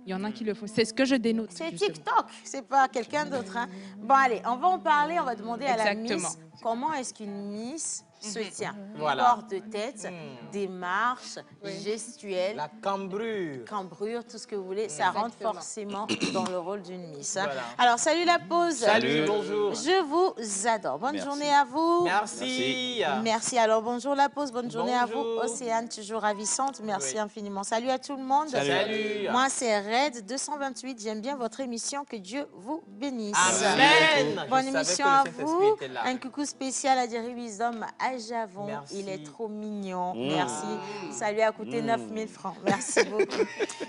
[SPEAKER 7] Il y en a qui le font. C'est ce que je dénote.
[SPEAKER 1] c'est
[SPEAKER 7] justement.
[SPEAKER 1] TikTok, c'est pas quelqu'un d'autre. Hein. Bon, allez, on va en parler. On va demander à la
[SPEAKER 7] Exactement.
[SPEAKER 1] Miss comment est-ce qu'une Miss se tient.
[SPEAKER 2] Voilà.
[SPEAKER 1] Port de tête, démarche, gestuelle,
[SPEAKER 2] La cambrure.
[SPEAKER 1] cambrure, tout ce que vous voulez. Ça rentre
[SPEAKER 7] Exactement.
[SPEAKER 1] forcément dans le rôle d'une Miss. Hein.
[SPEAKER 2] Voilà.
[SPEAKER 1] Alors, salut la pause.
[SPEAKER 2] Salut, bonjour.
[SPEAKER 1] Je vous adore. Bonne journée à vous.
[SPEAKER 2] Merci.
[SPEAKER 1] Merci. Alors, bonjour la pause. Bonne journée à vous.
[SPEAKER 2] Bonjour.
[SPEAKER 1] Océane, toujours ravissante. Merci
[SPEAKER 2] Oui.
[SPEAKER 1] infiniment. Salut à tout le monde.
[SPEAKER 2] Salut.
[SPEAKER 1] Moi, c'est Red 228. J'aime bien votre émission. Que Dieu vous bénisse.
[SPEAKER 2] Amen.
[SPEAKER 1] Bonne
[SPEAKER 2] Je savais
[SPEAKER 1] émission
[SPEAKER 2] que le
[SPEAKER 1] à
[SPEAKER 2] Saint-Esprit
[SPEAKER 1] vous.
[SPEAKER 2] était là.
[SPEAKER 1] Un coucou spécial à Jerry Wisdom à Javon.
[SPEAKER 2] Merci.
[SPEAKER 1] Il est trop mignon. Merci. Ça lui a coûté 9000 francs. Merci beaucoup.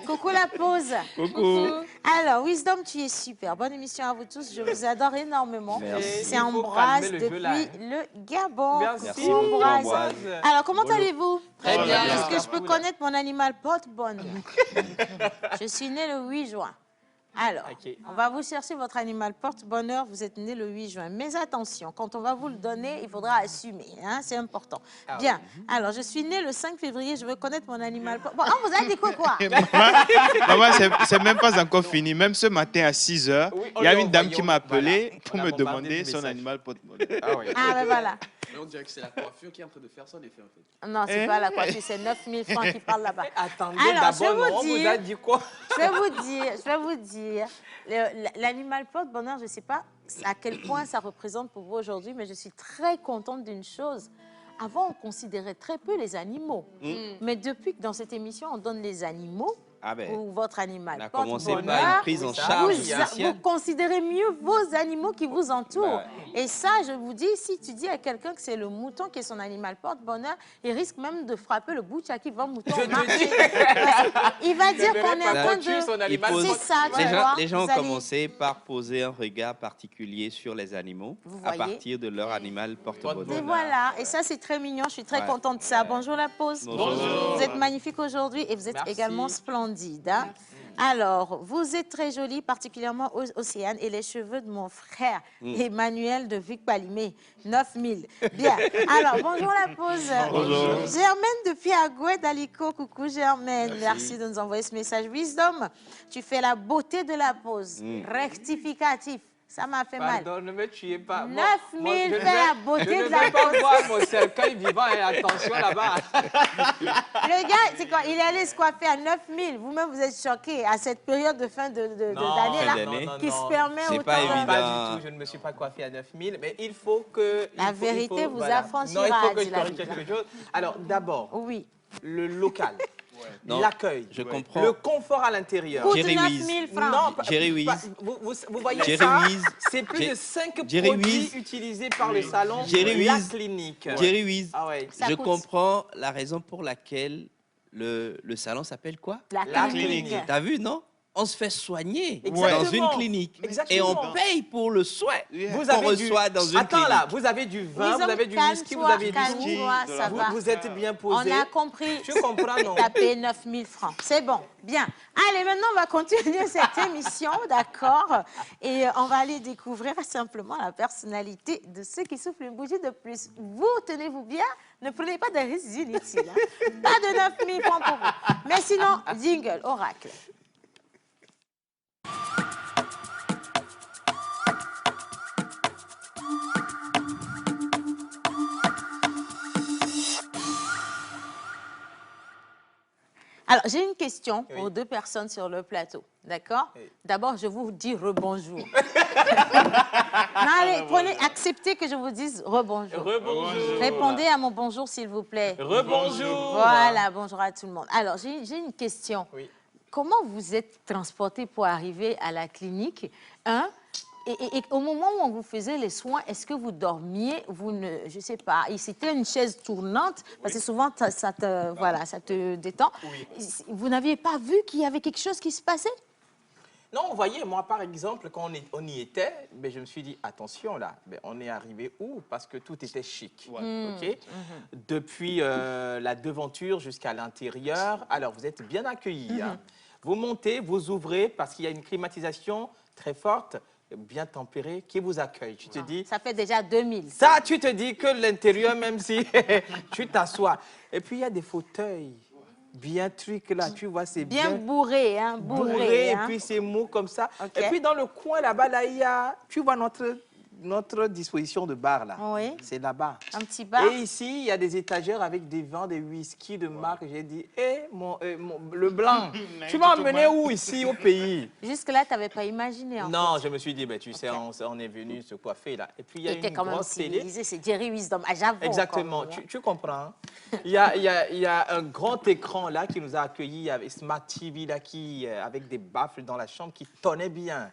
[SPEAKER 1] Coucou la pause.
[SPEAKER 6] Coucou.
[SPEAKER 1] Alors, Wisdom, tu es super. Bonne émission à vous tous. Je vous adore énormément.
[SPEAKER 2] Merci.
[SPEAKER 1] C'est
[SPEAKER 2] Il faut
[SPEAKER 1] Ambroise
[SPEAKER 2] calmer le jeu,
[SPEAKER 1] depuis
[SPEAKER 2] là, hein.
[SPEAKER 1] le Gabon.
[SPEAKER 2] Merci
[SPEAKER 1] Coucou,
[SPEAKER 2] beaucoup,
[SPEAKER 1] Ambroise.
[SPEAKER 2] Ambroise.
[SPEAKER 1] Alors, comment allez-vous?
[SPEAKER 2] Très bien.
[SPEAKER 1] Est-ce que je peux
[SPEAKER 2] Cool.
[SPEAKER 1] connaître mon animal porte-bonheur? Je suis née le 8 juin. Alors,
[SPEAKER 2] Ok.
[SPEAKER 1] on va vous chercher votre animal porte-bonheur. Vous êtes né le 8 juin. Mais attention, quand on va vous le donner, il faudra assumer. Hein, c'est important.
[SPEAKER 2] Ah
[SPEAKER 1] Bien. Alors, je suis née le 5 février. Je veux connaître mon animal porte-bonheur. Oh, vous avez dit quoi?
[SPEAKER 6] Maman, c'est même pas encore fini. Même ce matin à 6 h,
[SPEAKER 2] Oui, on
[SPEAKER 6] il y a
[SPEAKER 2] lui a
[SPEAKER 6] une dame
[SPEAKER 2] envoyé,
[SPEAKER 6] qui m'a appelé
[SPEAKER 2] voilà.
[SPEAKER 6] pour
[SPEAKER 2] On a
[SPEAKER 6] me
[SPEAKER 2] bombardé
[SPEAKER 6] demander
[SPEAKER 2] de
[SPEAKER 6] son
[SPEAKER 2] messages.
[SPEAKER 6] animal porte-bonheur.
[SPEAKER 2] Ah oui.
[SPEAKER 1] Ah, ben voilà.
[SPEAKER 3] Mais on dirait que c'est la coiffure qui est en train de faire son effet, en fait.
[SPEAKER 1] Non, c'est pas la coiffure, c'est 9 000 francs qui parlent là-bas.
[SPEAKER 2] Attendez,
[SPEAKER 1] Alors, je vais
[SPEAKER 2] d'abord,
[SPEAKER 1] vous
[SPEAKER 2] on vous
[SPEAKER 1] dire-
[SPEAKER 2] a dit quoi?
[SPEAKER 1] Je vais vous dire, l'animal porte-bonheur, je ne sais pas à quel point ça représente pour vous aujourd'hui, mais je suis très contente d'une chose. Avant, on considérait très peu les animaux. Mais depuis que dans cette émission, on donne les animaux,
[SPEAKER 8] Ah ben,
[SPEAKER 1] ou votre animal
[SPEAKER 8] on a commencé par une
[SPEAKER 1] porte-bonheur,
[SPEAKER 8] prise en
[SPEAKER 2] vous-
[SPEAKER 8] charge
[SPEAKER 1] vous
[SPEAKER 8] spéciale.
[SPEAKER 1] considérez mieux vos animaux qui vous entourent.
[SPEAKER 8] Bah
[SPEAKER 1] Et ça, je vous dis, si tu dis à quelqu'un que c'est le mouton qui est son animal porte-bonheur, il risque même de frapper le boucha qui vend mouton
[SPEAKER 2] Je
[SPEAKER 1] au
[SPEAKER 2] te
[SPEAKER 1] marché.
[SPEAKER 2] dis.
[SPEAKER 1] Il va dire qu'on est en train
[SPEAKER 2] Tue son
[SPEAKER 1] de...
[SPEAKER 2] animal.
[SPEAKER 8] Il pose-
[SPEAKER 1] C'est ça, tu
[SPEAKER 8] Les
[SPEAKER 1] vois.
[SPEAKER 8] gens, les gens ont
[SPEAKER 1] vous allez-
[SPEAKER 8] commencé par poser un regard particulier sur les animaux
[SPEAKER 1] Vous
[SPEAKER 8] à
[SPEAKER 1] voyez.
[SPEAKER 8] partir de leur animal
[SPEAKER 1] Et
[SPEAKER 8] porte-bonheur.
[SPEAKER 1] voilà, et ça c'est très mignon, je suis très
[SPEAKER 8] Ouais.
[SPEAKER 1] contente de ça. Bonjour la pause.
[SPEAKER 8] Bonjour.
[SPEAKER 1] Vous êtes magnifique aujourd'hui et vous êtes
[SPEAKER 2] Merci.
[SPEAKER 1] également splendide. Hein? Alors, vous êtes très jolie, particulièrement Océane, et les cheveux de mon frère, Emmanuel de Vic Palimé, 9000. Bien. Alors, bonjour la pause.
[SPEAKER 8] Bonjour.
[SPEAKER 1] Germaine depuis Agoué d'Alico. Coucou Germaine. Merci de nous envoyer ce message. Wisdom, tu fais la beauté de la pause. Rectificatif. Ça m'a fait mal.
[SPEAKER 2] Pardon, ne me tuez pas.
[SPEAKER 1] 9 000
[SPEAKER 2] je ne
[SPEAKER 1] fait la
[SPEAKER 2] vais-
[SPEAKER 1] beauté
[SPEAKER 2] je ne
[SPEAKER 1] de la
[SPEAKER 2] vais pas
[SPEAKER 1] pause.
[SPEAKER 2] voir mon cercueil vivant et attention là-bas.
[SPEAKER 1] Le gars, c'est quoi? Il est allé se coiffer à 9 000. Vous-même, vous êtes choqués à cette période de fin d'année là,
[SPEAKER 8] d'année.
[SPEAKER 1] qui se permet
[SPEAKER 8] C'est
[SPEAKER 1] autant
[SPEAKER 8] pas
[SPEAKER 1] de-
[SPEAKER 8] évident.
[SPEAKER 2] Pas du tout, je ne me suis pas coiffé à 9 000, mais il faut que...
[SPEAKER 1] La
[SPEAKER 2] il faut-
[SPEAKER 1] vérité vous
[SPEAKER 2] voilà.
[SPEAKER 1] affranchira,
[SPEAKER 2] Non, il faut que
[SPEAKER 1] dit
[SPEAKER 2] je
[SPEAKER 1] la
[SPEAKER 2] corrige
[SPEAKER 1] Bible.
[SPEAKER 2] quelque chose. Alors, d'abord,
[SPEAKER 1] Oui.
[SPEAKER 2] le local,
[SPEAKER 8] Non,
[SPEAKER 2] l'accueil,
[SPEAKER 8] Je comprends.
[SPEAKER 2] le confort à l'intérieur.
[SPEAKER 1] Coûte
[SPEAKER 8] Jerry
[SPEAKER 1] 9
[SPEAKER 8] Wiz.
[SPEAKER 1] 000 francs.
[SPEAKER 2] Non,
[SPEAKER 8] Jerry Wiz.
[SPEAKER 2] vous voyez
[SPEAKER 8] Jerry
[SPEAKER 2] ça,
[SPEAKER 8] Wiz.
[SPEAKER 2] c'est plus
[SPEAKER 8] Jer-
[SPEAKER 2] de 5
[SPEAKER 8] Jerry
[SPEAKER 2] produits
[SPEAKER 8] Wiz.
[SPEAKER 2] utilisés par le salon,
[SPEAKER 8] Jerry
[SPEAKER 2] la
[SPEAKER 8] Wiz.
[SPEAKER 2] clinique.
[SPEAKER 8] Jerry Wiz,
[SPEAKER 2] Ah ouais.
[SPEAKER 1] Ça
[SPEAKER 8] je
[SPEAKER 1] coûte.
[SPEAKER 8] comprends la raison pour laquelle le salon s'appelle quoi?
[SPEAKER 1] La
[SPEAKER 2] La
[SPEAKER 1] clinique.
[SPEAKER 2] clinique.
[SPEAKER 8] T'as vu, non? On se fait soigner
[SPEAKER 2] Exactement.
[SPEAKER 8] dans une clinique.
[SPEAKER 2] Exactement.
[SPEAKER 8] Et on paye pour le soin
[SPEAKER 2] Vous
[SPEAKER 8] qu'on
[SPEAKER 2] avez du...
[SPEAKER 8] reçoit dans une
[SPEAKER 2] Attends
[SPEAKER 8] clinique.
[SPEAKER 2] là, vous avez du vin, vous avez du whisky, vous avez du
[SPEAKER 1] calme-toi, ça va.
[SPEAKER 2] vous êtes bien
[SPEAKER 1] On
[SPEAKER 2] posé.
[SPEAKER 1] a compris.
[SPEAKER 2] Tu comprends, non?
[SPEAKER 1] Tu as payé 9 000 francs. C'est bon. Bien. Allez, maintenant, on va continuer cette émission, d'accord? Et on va aller découvrir simplement la personnalité de ceux qui soufflent une bougie de plus. Vous, tenez-vous bien, ne prenez pas de risques inutiles. Hein. Pas de 9 000 francs pour vous. Mais sinon, jingle, oracle. Alors, j'ai une question pour deux personnes sur le plateau, d'accord?
[SPEAKER 2] Oui.
[SPEAKER 1] D'abord, je vous dis rebonjour. Non, allez, prenez, acceptez que je vous dise rebonjour.
[SPEAKER 2] Rebonjour.
[SPEAKER 1] Répondez à mon bonjour, s'il vous plaît.
[SPEAKER 2] Rebonjour.
[SPEAKER 1] Voilà, bonjour à tout le monde. Alors, j'ai une question.
[SPEAKER 2] Oui.
[SPEAKER 1] Comment vous êtes transporté pour arriver à la clinique, hein? Et au moment où on vous faisait les soins, est-ce que vous dormiez? Vous ne, je sais pas. Et c'était une chaise tournante parce que souvent ça te détend.
[SPEAKER 2] Oui.
[SPEAKER 1] Vous n'aviez pas vu qu'il y avait quelque chose qui se passait?
[SPEAKER 2] Non, vous voyez, moi, par exemple, quand on y était, ben, je me suis dit, attention, là, ben, on est arrivé où? Parce que tout était chic. OK? Depuis la devanture jusqu'à l'intérieur. Alors, vous êtes bien accueillis. Hein. Vous montez, vous ouvrez, parce qu'il y a une climatisation très forte, bien tempérée, qui vous accueille. Tu te dis...
[SPEAKER 1] Ça fait déjà 2000.
[SPEAKER 2] Ça, tu te dis que l'intérieur, même si tu t'assois. Et puis, il y a des fauteuils. Bien truc là, tu vois, c'est
[SPEAKER 1] Bien
[SPEAKER 2] bien
[SPEAKER 1] bourré, hein? Bourré,
[SPEAKER 2] et
[SPEAKER 1] hein?
[SPEAKER 2] puis c'est mou comme ça.
[SPEAKER 1] Ok.
[SPEAKER 2] Et puis dans le coin là-bas, là, il y a, tu vois notre disposition de bar là.
[SPEAKER 1] Oui.
[SPEAKER 2] C'est là-bas.
[SPEAKER 1] Un petit bar.
[SPEAKER 2] Et ici, il y a des étagères avec des vins, des whisky de marque. J'ai dit, le blanc, tu m'as emmené où ici au pays?
[SPEAKER 1] Jusque-là, tu n'avais pas imaginé.
[SPEAKER 2] Non, je me suis dit, ben, tu sais, on est venu se coiffer là. Et puis il y a
[SPEAKER 1] Était
[SPEAKER 2] une
[SPEAKER 1] quand même
[SPEAKER 2] grosse télé.
[SPEAKER 1] civilisé, c'est Jerry Wisdom. Ah, j'avoue.
[SPEAKER 2] Exactement,
[SPEAKER 1] encore, hein.
[SPEAKER 2] tu comprends. Hein? Il y a un grand écran là qui nous a accueillis avec Smart TV là, avec des baffles dans la chambre qui tonnaient bien.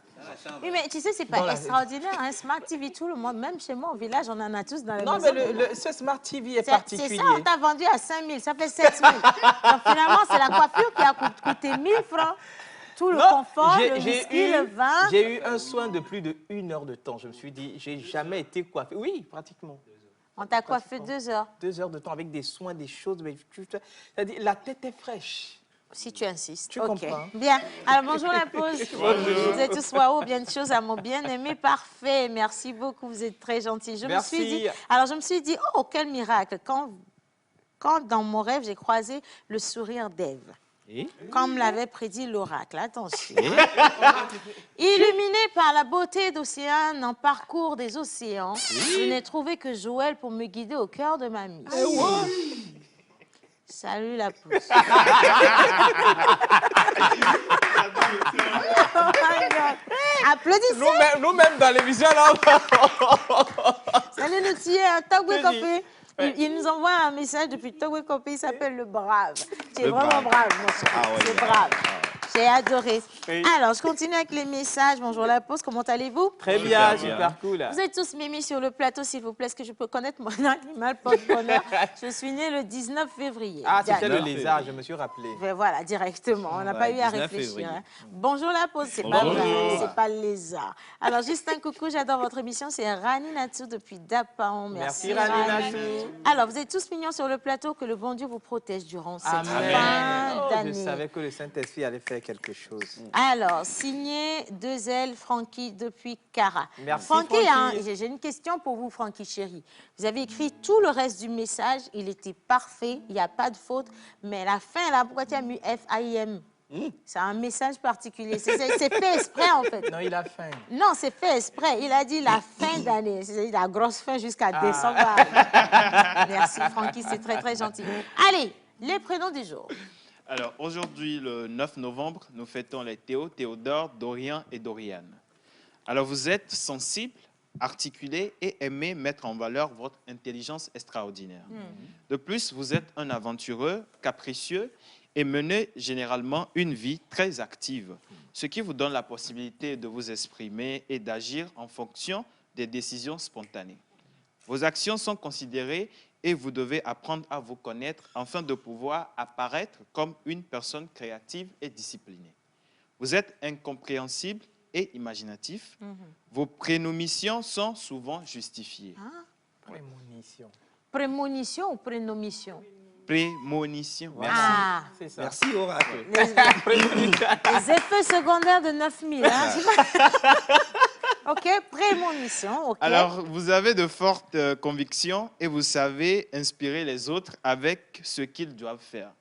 [SPEAKER 1] Oui, mais tu sais, c'est
[SPEAKER 2] Dans
[SPEAKER 1] pas
[SPEAKER 2] la-
[SPEAKER 1] extraordinaire. Hein? Smart TV, tout le monde, même chez moi au village, on en a tous dans la
[SPEAKER 2] Non,
[SPEAKER 1] maison.
[SPEAKER 2] mais ce Smart TV est
[SPEAKER 1] C'est
[SPEAKER 2] particulier.
[SPEAKER 1] ça, on t'a vendu à 5 000, ça fait 7 000. Donc finalement, c'est la coiffure qui a coûté 1 000 francs. Tout le
[SPEAKER 2] Non,
[SPEAKER 1] confort,
[SPEAKER 2] j'ai-
[SPEAKER 1] le
[SPEAKER 2] j'ai
[SPEAKER 1] whisky,
[SPEAKER 2] eu-
[SPEAKER 1] le vin.
[SPEAKER 2] J'ai eu un soin de plus de 1 heure de temps. Je me suis dit, j'ai jamais été coiffé. Oui, pratiquement.
[SPEAKER 1] On t'a coiffé 2 heures,
[SPEAKER 2] 2 heures de temps avec des soins, des choses. Mais c'est-à-dire, la tête est fraîche.
[SPEAKER 1] si tu insistes.
[SPEAKER 2] Tu
[SPEAKER 1] Ok.
[SPEAKER 2] comprends.
[SPEAKER 1] Bien. Alors, bonjour la pause. Vous êtes tous waouh, bien de choses à mon bien-aimé. Parfait. Merci beaucoup. Vous êtes très gentils. Je
[SPEAKER 2] Merci.
[SPEAKER 1] me suis dit, oh, quel miracle. Quand dans mon rêve, j'ai croisé le sourire d'Ève. Comme l'avait prédit l'oracle. Attention. Illuminé par la beauté d'Océane en parcours des océans, je n'ai trouvé que Joël pour me guider au cœur de ma mission. Salut la pousse. Oh my God. Applaudissez.
[SPEAKER 2] Nous-mêmes dans l'émission, là.
[SPEAKER 1] Salut nous tiens, Togwe Kopé. Il nous envoie un message depuis Togwe Kopé, il s'appelle le Brave. Tu es vraiment brave, mon cher. C'est brave. J'ai adoré.
[SPEAKER 2] Oui.
[SPEAKER 1] Alors, je continue avec les messages. Bonjour la pause, comment allez-vous?
[SPEAKER 2] Très bien, super cool.
[SPEAKER 1] Vous êtes tous mis sur le plateau, s'il vous plaît. Est-ce que je peux connaître mon animal porte-bonheur? Je suis née le 19 février.
[SPEAKER 2] Ah, c'était le lézard, je me suis rappelé.
[SPEAKER 1] Ben voilà, directement. On n'a pas eu à réfléchir. Hein. Bonjour la pause, c'est pas vrai, c'est pas le lézard. Alors, juste un coucou, j'adore votre émission. C'est Rani Natsu depuis Dapaon. Merci
[SPEAKER 2] Rani Natsu.
[SPEAKER 1] Alors, vous êtes tous mignons sur le plateau. Que le bon Dieu vous protège durant cette fin
[SPEAKER 2] Je
[SPEAKER 1] d'année.
[SPEAKER 2] savais que le Saint-Esprit allait faire quelque chose.
[SPEAKER 1] Alors, signé 2L Francky depuis Cara.
[SPEAKER 2] Merci,
[SPEAKER 1] Francky, hein,
[SPEAKER 2] Francky.
[SPEAKER 1] j'ai une question pour vous, Francky chérie. Vous avez écrit tout le reste du message, il était parfait, il n'y a pas de faute, mais la fin, là, pourquoi tu as mis F-I-M? C'est un message particulier. C'est fait exprès, en fait.
[SPEAKER 2] Non, il a faim.
[SPEAKER 1] Non, c'est fait exprès. Il a dit la fin d'année. C'est la grosse fin jusqu'à décembre. Merci, Francky, c'est très, très gentil. Allez, les prénoms du jour.
[SPEAKER 6] Alors, aujourd'hui, le 9 novembre, nous fêtons les Théo, Théodore, Dorian et Doriane. Alors, vous êtes sensible, articulé et aimez mettre en valeur votre intelligence extraordinaire. De plus, vous êtes un aventureux, capricieux et menez généralement une vie très active, ce qui vous donne la possibilité de vous exprimer et d'agir en fonction des décisions spontanées. Vos actions sont considérées et vous devez apprendre à vous connaître afin de pouvoir apparaître comme une personne créative et disciplinée. Vous êtes incompréhensible et imaginatif. Vos prénomissions sont souvent justifiées.
[SPEAKER 2] Prémonition.
[SPEAKER 1] Prémonition ou prénomission?
[SPEAKER 6] Prémonition.
[SPEAKER 1] Ah,
[SPEAKER 2] C'est ça.
[SPEAKER 8] Merci, Oracle.
[SPEAKER 1] les effets secondaires de 9000. Hein? OK, prémonition. OK.
[SPEAKER 6] Alors, vous avez de fortes convictions et vous savez inspirer les autres avec ce qu'ils doivent faire.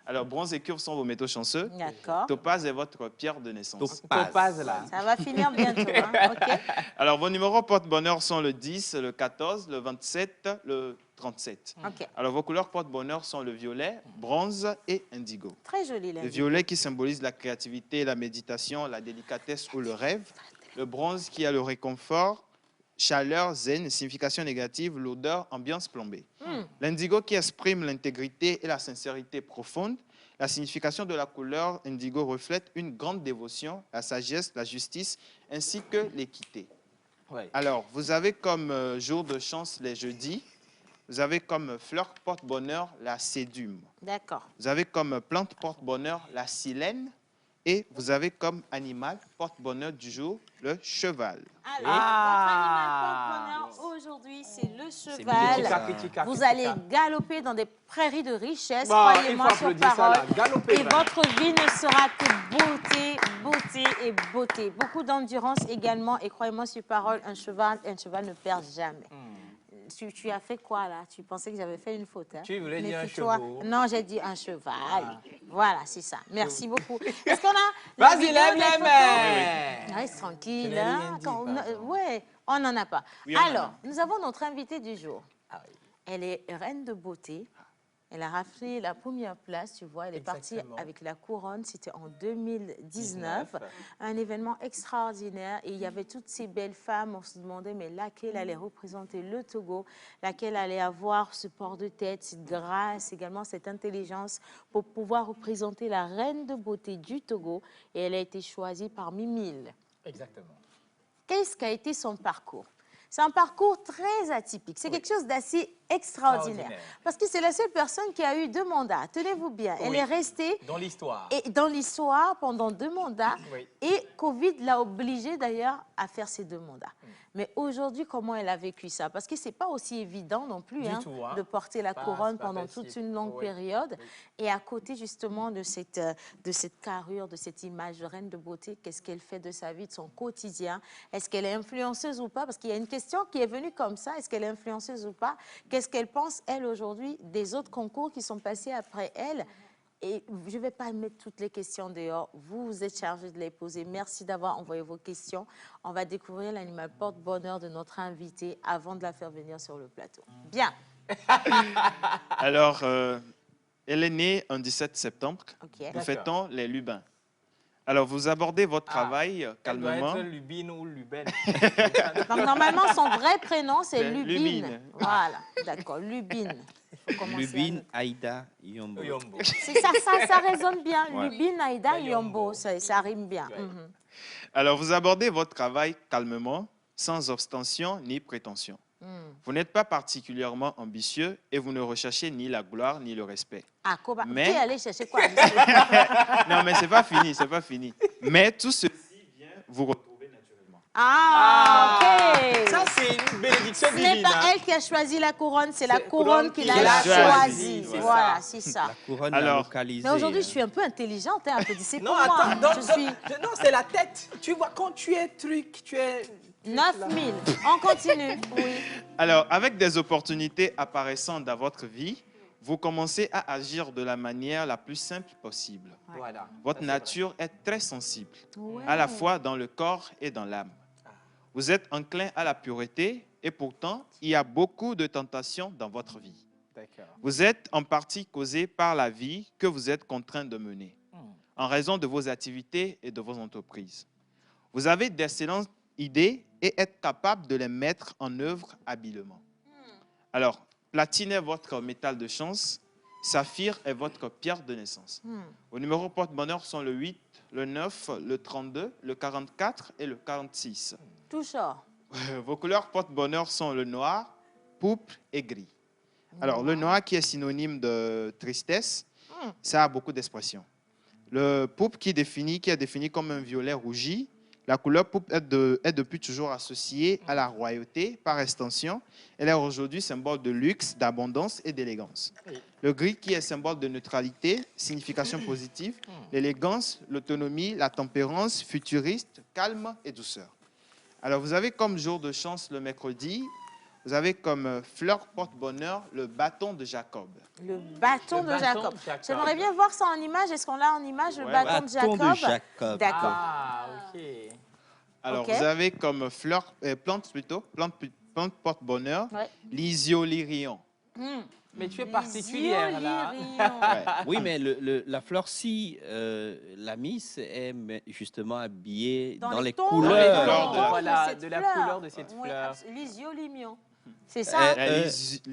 [SPEAKER 6] Alors, bronze et curve sont vos métaux chanceux.
[SPEAKER 1] D'accord.
[SPEAKER 6] Topaz est votre pierre de naissance.
[SPEAKER 2] Topaz, là.
[SPEAKER 1] Ça va finir bientôt. Hein? OK.
[SPEAKER 6] Alors, vos numéros porte-bonheur sont le 10, le 14, le 27, le 37.
[SPEAKER 1] OK.
[SPEAKER 6] Alors, vos couleurs porte-bonheur sont le violet, bronze et indigo.
[SPEAKER 1] Très joli,
[SPEAKER 6] Le
[SPEAKER 1] lundi.
[SPEAKER 6] violet qui symbolise la créativité, la méditation, la délicatesse ou le rêve. Le bronze qui a le réconfort, chaleur, zen, signification négative, l'odeur, ambiance plombée. L'indigo qui exprime l'intégrité et la sincérité profonde. La signification de la couleur indigo reflète une grande dévotion, la sagesse, la justice, ainsi que l'équité.
[SPEAKER 2] Ouais.
[SPEAKER 6] Alors, vous avez comme jour de chance les jeudis. Vous avez comme fleur porte-bonheur la sédume.
[SPEAKER 1] D'accord.
[SPEAKER 6] Vous avez comme plante porte-bonheur la silène. Et vous avez comme animal porte-bonheur du jour le cheval.
[SPEAKER 1] Alors, votre animal porte-bonheur aujourd'hui, c'est le cheval.
[SPEAKER 2] Critica.
[SPEAKER 1] Vous allez galoper dans des prairies de richesse,
[SPEAKER 2] Bah,
[SPEAKER 1] croyez-moi
[SPEAKER 2] il faut
[SPEAKER 1] sur
[SPEAKER 2] applaudir ça,
[SPEAKER 1] parole.
[SPEAKER 2] là. Galopez,
[SPEAKER 1] Et
[SPEAKER 2] là.
[SPEAKER 1] votre vie ne sera que beauté, beauté et beauté. Beaucoup d'endurance également. Et croyez-moi sur parole, un cheval ne perd jamais. Tu as fait quoi là? Tu pensais que j'avais fait une faute. Hein?
[SPEAKER 2] Tu voulais dire un
[SPEAKER 1] Méfie-toi.
[SPEAKER 2] chevaux.
[SPEAKER 1] Non, j'ai dit un cheval. Voilà, c'est ça. Merci beaucoup. Est-ce qu'on a...
[SPEAKER 2] Vas-y,
[SPEAKER 1] vidéo
[SPEAKER 2] lève
[SPEAKER 1] des
[SPEAKER 2] les
[SPEAKER 1] photos?
[SPEAKER 2] mains.
[SPEAKER 1] Reste tranquille.
[SPEAKER 2] Je n'ai
[SPEAKER 1] Hein?
[SPEAKER 2] rien dit,
[SPEAKER 1] Quand on-
[SPEAKER 2] pardon.
[SPEAKER 1] ouais, on n'en a pas.
[SPEAKER 6] Oui, on en a.
[SPEAKER 1] Alors, nous avons notre invitée du jour.
[SPEAKER 2] Ah oui.
[SPEAKER 1] Elle est reine de beauté. Elle a raflé la première place, tu vois. Elle est partie
[SPEAKER 2] Exactement.
[SPEAKER 1] avec la couronne. C'était en 2019. Un événement extraordinaire. Et il y avait toutes ces belles femmes. On se demandait, mais laquelle allait représenter le Togo, laquelle allait avoir ce port de tête, cette grâce, également cette intelligence pour pouvoir représenter la reine de beauté du Togo. Et elle a été choisie parmi 1000.
[SPEAKER 2] Exactement.
[SPEAKER 1] Qu'est-ce qu'a été son parcours? C'est un parcours très atypique. C'est quelque chose d'assez extraordinaire.
[SPEAKER 2] Extraordinaire.
[SPEAKER 1] Parce que c'est la seule personne qui a eu 2 mandats. Tenez-vous bien. Elle
[SPEAKER 2] Oui.
[SPEAKER 1] est restée
[SPEAKER 2] Dans l'histoire.
[SPEAKER 1] et dans l'histoire pendant 2 mandats.
[SPEAKER 2] Oui.
[SPEAKER 1] Et Covid l'a obligée d'ailleurs à faire ces 2 mandats. Mais aujourd'hui, comment elle a vécu ça? Parce que ce n'est pas aussi évident non plus
[SPEAKER 2] Du
[SPEAKER 1] hein,
[SPEAKER 2] tout, hein.
[SPEAKER 1] de porter la
[SPEAKER 2] Pas-
[SPEAKER 1] couronne
[SPEAKER 2] c'est pas
[SPEAKER 1] pendant
[SPEAKER 2] facile.
[SPEAKER 1] toute une longue
[SPEAKER 2] Oui.
[SPEAKER 1] période.
[SPEAKER 2] Oui.
[SPEAKER 1] Et à côté justement de cette carrure, de cette image de reine de beauté, qu'est-ce qu'elle fait de sa vie, de son quotidien? Est-ce qu'elle est influenceuse ou pas? Parce qu'il y a une question qui est venue comme ça. Est-ce qu'elle est influenceuse ou pas? Qu'est-ce qu'elle pense, elle, aujourd'hui, des autres concours qui sont passés après elle? Et je ne vais pas mettre toutes les questions dehors. Vous êtes chargé de les poser. Merci d'avoir envoyé vos questions. On va découvrir l'animal porte-bonheur de notre invité avant de la faire venir sur le plateau. Bien.
[SPEAKER 6] Alors, elle est née un 17 septembre.
[SPEAKER 1] Ok.
[SPEAKER 6] Nous fêtons les lubins. Alors, vous abordez votre travail calmement.
[SPEAKER 2] Elle doit être Lubine ou Luben.
[SPEAKER 1] Donc, normalement, son vrai prénom, c'est
[SPEAKER 6] C'est
[SPEAKER 1] Lubine.
[SPEAKER 6] Lubine.
[SPEAKER 1] Voilà, d'accord, Lubine. Il faut commencer
[SPEAKER 8] Lubine, Aïda, Yombo.
[SPEAKER 2] Yombo.
[SPEAKER 1] C'est ça résonne bien.
[SPEAKER 8] Ouais.
[SPEAKER 1] Lubine, Aïda,
[SPEAKER 2] Yombo.
[SPEAKER 1] Yombo, ça rime bien.
[SPEAKER 2] Ouais.
[SPEAKER 1] Mhm.
[SPEAKER 6] Alors, vous abordez votre travail calmement, sans ostentation ni prétention. Vous n'êtes pas particulièrement ambitieux et vous ne recherchez ni la gloire ni le respect.
[SPEAKER 1] Ah, Koba,
[SPEAKER 6] Mais-
[SPEAKER 1] tu es allé chercher quoi?
[SPEAKER 6] Non, mais c'est pas fini, c'est pas fini. Mais tout ceci vient vous retrouver naturellement.
[SPEAKER 1] Ah, ok.
[SPEAKER 2] Ça, c'est une bénédiction
[SPEAKER 1] Ce n'est
[SPEAKER 2] divine.
[SPEAKER 1] pas
[SPEAKER 2] hein.
[SPEAKER 1] elle qui a choisi la couronne, c'est la
[SPEAKER 2] C'est
[SPEAKER 1] couronne qu'il
[SPEAKER 2] qu'il
[SPEAKER 1] a
[SPEAKER 6] a
[SPEAKER 1] choisie.
[SPEAKER 6] choisi,
[SPEAKER 1] Voilà,
[SPEAKER 2] ça.
[SPEAKER 1] c'est ça.
[SPEAKER 8] La couronne
[SPEAKER 6] Alors,
[SPEAKER 8] localisée.
[SPEAKER 1] Mais aujourd'hui, je suis un peu intelligente, hein, applaudissez
[SPEAKER 2] Non,
[SPEAKER 1] pour moi.
[SPEAKER 2] attends,
[SPEAKER 1] Je suis
[SPEAKER 2] non, c'est la tête. Tu vois, quand tu es truc, tu es...
[SPEAKER 1] 9000. On continue. Oui.
[SPEAKER 6] Alors, avec des opportunités apparaissant dans votre vie, vous commencez à agir de la manière la plus simple possible.
[SPEAKER 2] Voilà.
[SPEAKER 6] Votre
[SPEAKER 2] Ça, c'est
[SPEAKER 6] nature est très sensible,
[SPEAKER 1] Ouais.
[SPEAKER 6] à la fois dans le corps et dans l'âme. Vous êtes enclin à la pureté et pourtant, il y a beaucoup de tentations dans votre vie.
[SPEAKER 2] vrai. D'accord.
[SPEAKER 6] Vous êtes en partie causé par la vie que vous êtes contraint de mener, en raison de vos activités et de vos entreprises. Vous avez d'excellentes idées et êtes capable de les mettre en œuvre habilement. Alors, platine est votre métal de chance, saphir est votre pierre de naissance. Vos numéros porte-bonheur sont le 8, le 9, le 32, le 44 et le 46.
[SPEAKER 1] Toujours.
[SPEAKER 6] Vos couleurs porte-bonheur sont le noir, pourpre et gris. Alors, le noir qui est synonyme de tristesse, ça a beaucoup d'expressions. Le pourpre qui est défini comme un violet rougi. La couleur pourpre est depuis toujours associée à la royauté par extension. Elle est aujourd'hui symbole de luxe, d'abondance et d'élégance. Le gris qui est symbole de neutralité, signification positive, l'élégance, l'autonomie, la tempérance, futuriste, calme et douceur. Alors, vous avez comme jour de chance le mercredi, vous avez comme fleur porte-bonheur le bâton de Jacob.
[SPEAKER 1] Le bâton de Jacob. J'aimerais bien voir ça en image. Est-ce qu'on l'a en image, le
[SPEAKER 6] Ouais,
[SPEAKER 1] bâton de Jacob? D'accord.
[SPEAKER 2] Ah, ok.
[SPEAKER 6] Alors,
[SPEAKER 1] Ok.
[SPEAKER 6] vous avez comme fleur, plante porte-bonheur,
[SPEAKER 1] Ouais.
[SPEAKER 6] l'isiolirion.
[SPEAKER 2] Mais tu es
[SPEAKER 1] Les
[SPEAKER 2] particulière, là.
[SPEAKER 1] iolirions.
[SPEAKER 8] Oui, mais la fleur-ci, la Miss est justement habillée dans les
[SPEAKER 1] tons
[SPEAKER 8] couleurs.
[SPEAKER 6] couleurs de la-
[SPEAKER 2] Voilà,
[SPEAKER 1] cette
[SPEAKER 2] de la
[SPEAKER 1] fleur.
[SPEAKER 2] couleur de cette
[SPEAKER 1] Oui,
[SPEAKER 2] fleur.
[SPEAKER 1] Les iolimions. C'est ça? hein?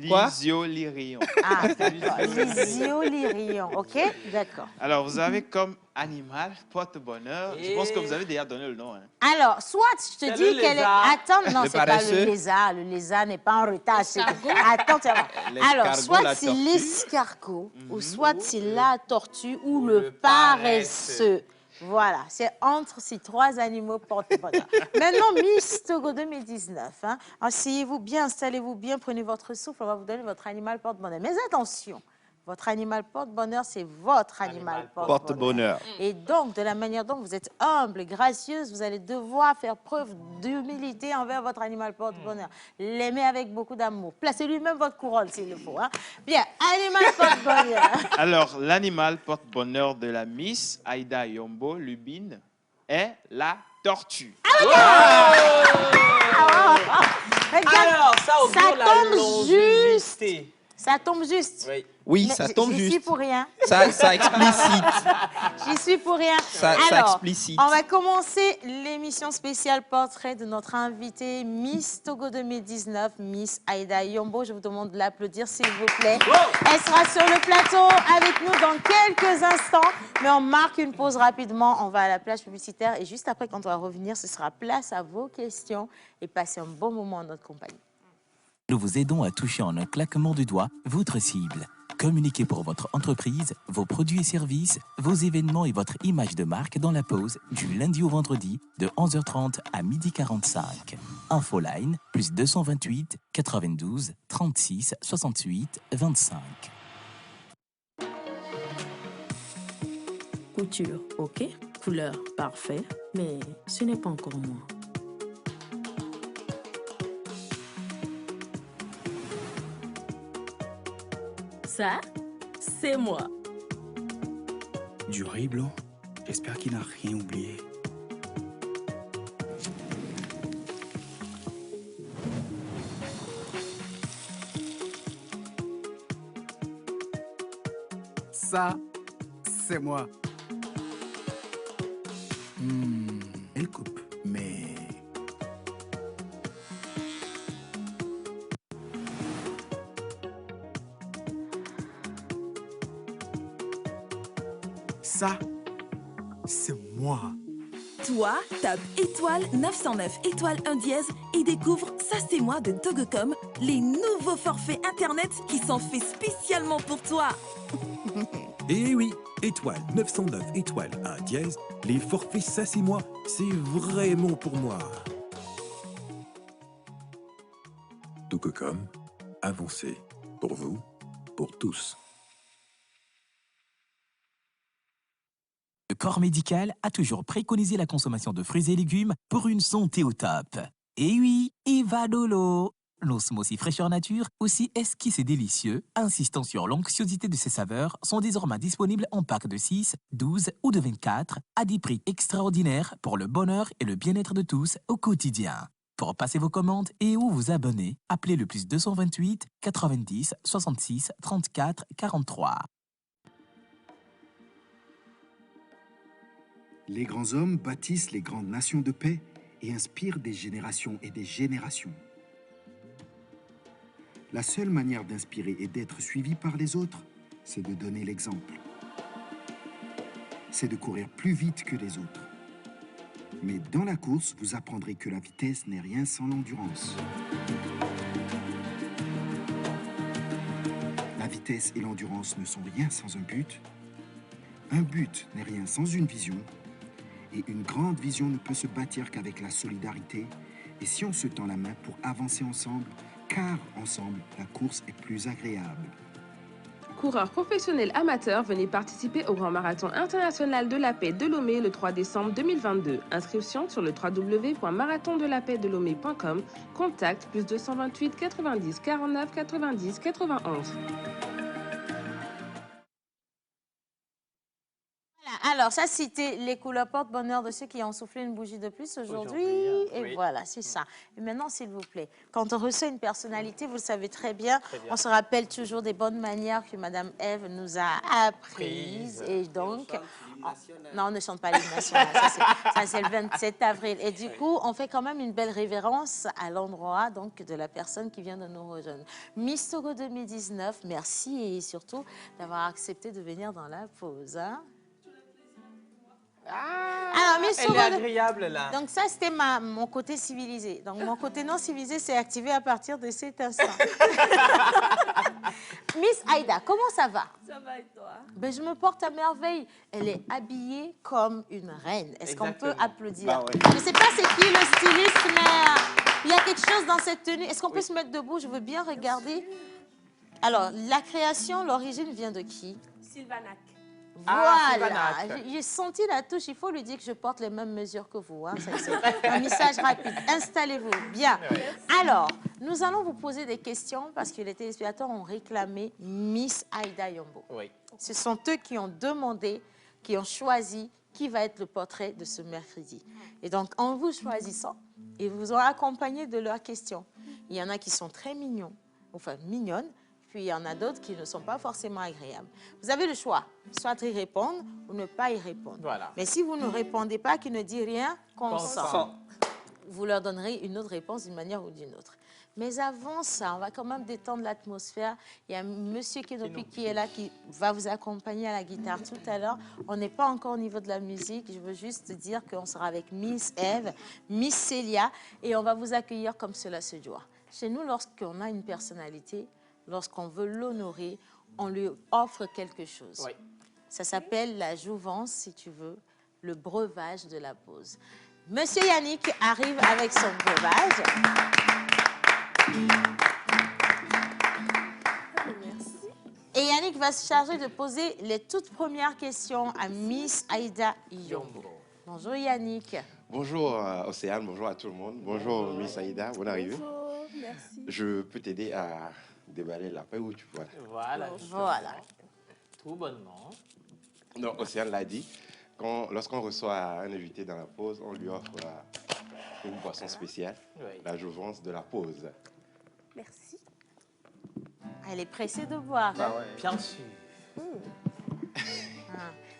[SPEAKER 8] Quoi?
[SPEAKER 6] L'isiolirion.
[SPEAKER 1] Ah, d'accord. Les iolirions. OK? D'accord.
[SPEAKER 6] Alors, vous avez comme animal porte-bonheur. Je pense que vous avez déjà donné le nom. Hein.
[SPEAKER 1] Alors, soit je te
[SPEAKER 2] C'est
[SPEAKER 1] dis
[SPEAKER 2] le
[SPEAKER 1] qu'elle est...
[SPEAKER 2] lézard.
[SPEAKER 1] Attends, non,
[SPEAKER 8] Le
[SPEAKER 1] c'est pas
[SPEAKER 8] paresseux.
[SPEAKER 1] le lézard. Le lézard n'est pas en retard. Attends, tu vas voir. Alors,
[SPEAKER 8] L'escargot,
[SPEAKER 1] soit
[SPEAKER 8] la
[SPEAKER 1] c'est
[SPEAKER 8] tortue.
[SPEAKER 1] l'escargot, ou soit c'est la tortue, ou le paresseux. Voilà, c'est entre ces trois animaux porte-bonheur. Maintenant, Miss Togo 2019. Hein. Asseyez-vous bien, installez-vous bien, prenez votre souffle, on va vous donner votre animal porte-bonheur. Mais attention, votre animal porte-bonheur, c'est votre animal porte-bonheur.
[SPEAKER 8] Porte-bonheur.
[SPEAKER 1] Et donc, de la manière dont vous êtes humble et gracieuse, vous allez devoir faire preuve d'humilité envers votre animal porte-bonheur. L'aimer avec beaucoup d'amour. Placez lui-même votre couronne s'il le faut. Hein. Bien, animal porte-bonheur.
[SPEAKER 6] Alors, l'animal porte-bonheur de la Miss Aïda Yombo Lubine est la tortue.
[SPEAKER 1] Regarde,
[SPEAKER 2] Alors, ça augure
[SPEAKER 1] ça
[SPEAKER 2] la
[SPEAKER 1] tombe
[SPEAKER 2] longévité.
[SPEAKER 1] ça tombe juste.
[SPEAKER 2] Oui.
[SPEAKER 8] Oui,
[SPEAKER 1] Mais
[SPEAKER 8] ça tombe
[SPEAKER 1] J'y suis
[SPEAKER 8] juste.
[SPEAKER 1] pour rien.
[SPEAKER 8] Ça explicite.
[SPEAKER 1] J'y suis pour rien.
[SPEAKER 8] Ça
[SPEAKER 1] Alors,
[SPEAKER 8] explicite.
[SPEAKER 1] on va commencer l'émission spéciale portrait de notre invitée Miss Togo 2019, Miss Aïda Yombo. Je vous demande de l'applaudir, s'il vous plaît. Elle sera sur le plateau avec nous dans quelques instants. Mais on marque une pause rapidement. On va à la plage publicitaire. Et juste après, quand on va revenir, ce sera place à vos questions et passer un bon moment en notre compagnie.
[SPEAKER 9] Nous vous aidons à toucher en un claquement de doigts votre cible. Communiquez pour votre entreprise, vos produits et services, vos événements et votre image de marque dans la pause du lundi au vendredi de 11h30 à 12h45. Infoline plus 228 92 36 68 25.
[SPEAKER 10] Couture, ok. Couleur, parfait. Mais ce n'est pas encore moi. Ça, c'est moi.
[SPEAKER 11] Du riz blanc? J'espère qu'il n'a rien oublié.
[SPEAKER 12] Ça, c'est moi.
[SPEAKER 11] Elle coupe, mais...
[SPEAKER 12] Ça, c'est moi.
[SPEAKER 13] Toi, tape étoile 909 étoile 1 dièse et découvre Ça c'est moi de Togocom, les nouveaux forfaits internet qui sont faits spécialement pour toi.
[SPEAKER 14] Et oui, étoile 909 étoile 1 dièse, les forfaits Ça c'est moi, c'est vraiment pour moi. Togocom, avancez. Pour vous, pour tous.
[SPEAKER 9] Le corps médical a toujours préconisé la consommation de fruits et légumes pour une santé au top. Et oui, Evadolo, l'osmosie fraîcheur nature, aussi esquisse et délicieux, insistant sur l'onctuosité de ses saveurs, sont désormais disponibles en packs de 6, 12 ou de 24, à des prix extraordinaires pour le bonheur et le bien-être de tous au quotidien. Pour passer vos commandes et ou vous abonner, appelez le plus 228 90 66 34 43.
[SPEAKER 15] Les grands hommes bâtissent les grandes nations de paix et inspirent des générations et des générations. La seule manière d'inspirer et d'être suivi par les autres, c'est de donner l'exemple. C'est de courir plus vite que les autres. Mais dans la course, vous apprendrez que la vitesse n'est rien sans l'endurance. La vitesse et l'endurance ne sont rien sans un but. Un but n'est rien sans une vision. Et une grande vision ne peut se bâtir qu'avec la solidarité. Et si on se tend la main pour avancer ensemble, car ensemble, la course est plus agréable.
[SPEAKER 5] Coureurs professionnels amateurs, venez participer au Grand Marathon international de la paix de Lomé le 3 décembre 2022. Inscription sur le www.marathondelapaidelomé.com. Contact plus 228 90 49 90 91.
[SPEAKER 1] Alors, ça, c'était les couleurs porte-bonheur de ceux qui ont soufflé une bougie de plus aujourd'hui. Et
[SPEAKER 2] oui.
[SPEAKER 1] voilà, c'est ça. Et maintenant, s'il vous plaît, quand on reçoit une personnalité, vous le savez très bien, on se rappelle toujours des bonnes manières que Mme Ève nous a apprises. Et donc, non, on ne chante pas l'hymne national. Ça, c'est le 27 avril. Et du coup, on fait quand même une belle révérence à l'endroit donc de la personne qui vient de nous rejoindre. Miss Togo 2019, merci et surtout d'avoir accepté de venir dans la pause. Hein? Alors, Miss
[SPEAKER 2] elle
[SPEAKER 1] Togo,
[SPEAKER 2] est agréable là.
[SPEAKER 1] donc ça, c'était mon côté civilisé. Donc mon côté non civilisé s'est activé à partir de cet instant. Miss Aïda, comment ça va?
[SPEAKER 16] Ça va et toi?
[SPEAKER 1] Ben, je me porte à merveille. Elle est habillée comme une reine. Est-ce qu'on peut applaudir?
[SPEAKER 2] Bah ouais.
[SPEAKER 1] Je ne sais pas c'est qui le styliste, mais il y a quelque chose dans cette tenue. Est-ce qu'on peut se mettre debout? Je veux bien regarder. Alors, la création, l'origine vient de qui?
[SPEAKER 16] Sylvanac.
[SPEAKER 1] Voilà, j'ai senti la touche. Il faut lui dire que je porte les mêmes mesures que vous. Hein. C'est un message rapide. Installez-vous. Bien. Alors, nous allons vous poser des questions parce que les téléspectateurs ont réclamé Miss Aïda Yombo.
[SPEAKER 2] Oui.
[SPEAKER 1] Ce sont eux qui ont demandé, qui ont choisi qui va être le portrait de ce mercredi. Et donc, en vous choisissant, ils vous ont accompagné de leurs questions. Il y en a qui sont très mignons, enfin mignonnes. Puis il y en a d'autres qui ne sont pas forcément agréables. Vous avez le choix, soit y répondre ou ne pas y répondre.
[SPEAKER 2] Voilà.
[SPEAKER 1] Mais si vous ne répondez pas, qui ne dit rien, consent. Vous leur donnerez une autre réponse d'une manière ou d'une autre. Mais avant ça, on va quand même détendre l'atmosphère. Il y a Monsieur Kenopi qui est là, qui va vous accompagner à la guitare tout à l'heure. On n'est pas encore au niveau de la musique. Je veux juste dire qu'on sera avec Miss Ève, Miss Célia, et on va vous accueillir comme cela se doit. Chez nous, lorsqu'on a une personnalité, lorsqu'on veut l'honorer, on lui offre quelque chose.
[SPEAKER 2] Oui.
[SPEAKER 1] Ça s'appelle la jouvence, si tu veux, le breuvage de la pause. Monsieur Yannick arrive avec son breuvage.
[SPEAKER 16] Merci.
[SPEAKER 1] Et Yannick va se charger de poser les toutes premières questions à Miss Aïda Yombo. Bonjour Yannick.
[SPEAKER 17] Bonjour Océane, bonjour à tout le monde. Bonjour Miss Aïda, bonne arrivée.
[SPEAKER 16] Bonjour, merci.
[SPEAKER 17] Je peux t'aider à déballer la paix où tu vois.
[SPEAKER 2] Voilà.
[SPEAKER 1] Voilà.
[SPEAKER 2] Tout bonnement.
[SPEAKER 17] Non, Océane l'a dit. Lorsqu'on reçoit un invité dans la pause, on lui offre une boisson spéciale, la jouvence de la pause.
[SPEAKER 16] Merci.
[SPEAKER 1] Elle est pressée de boire. Hein?
[SPEAKER 2] Bien sûr.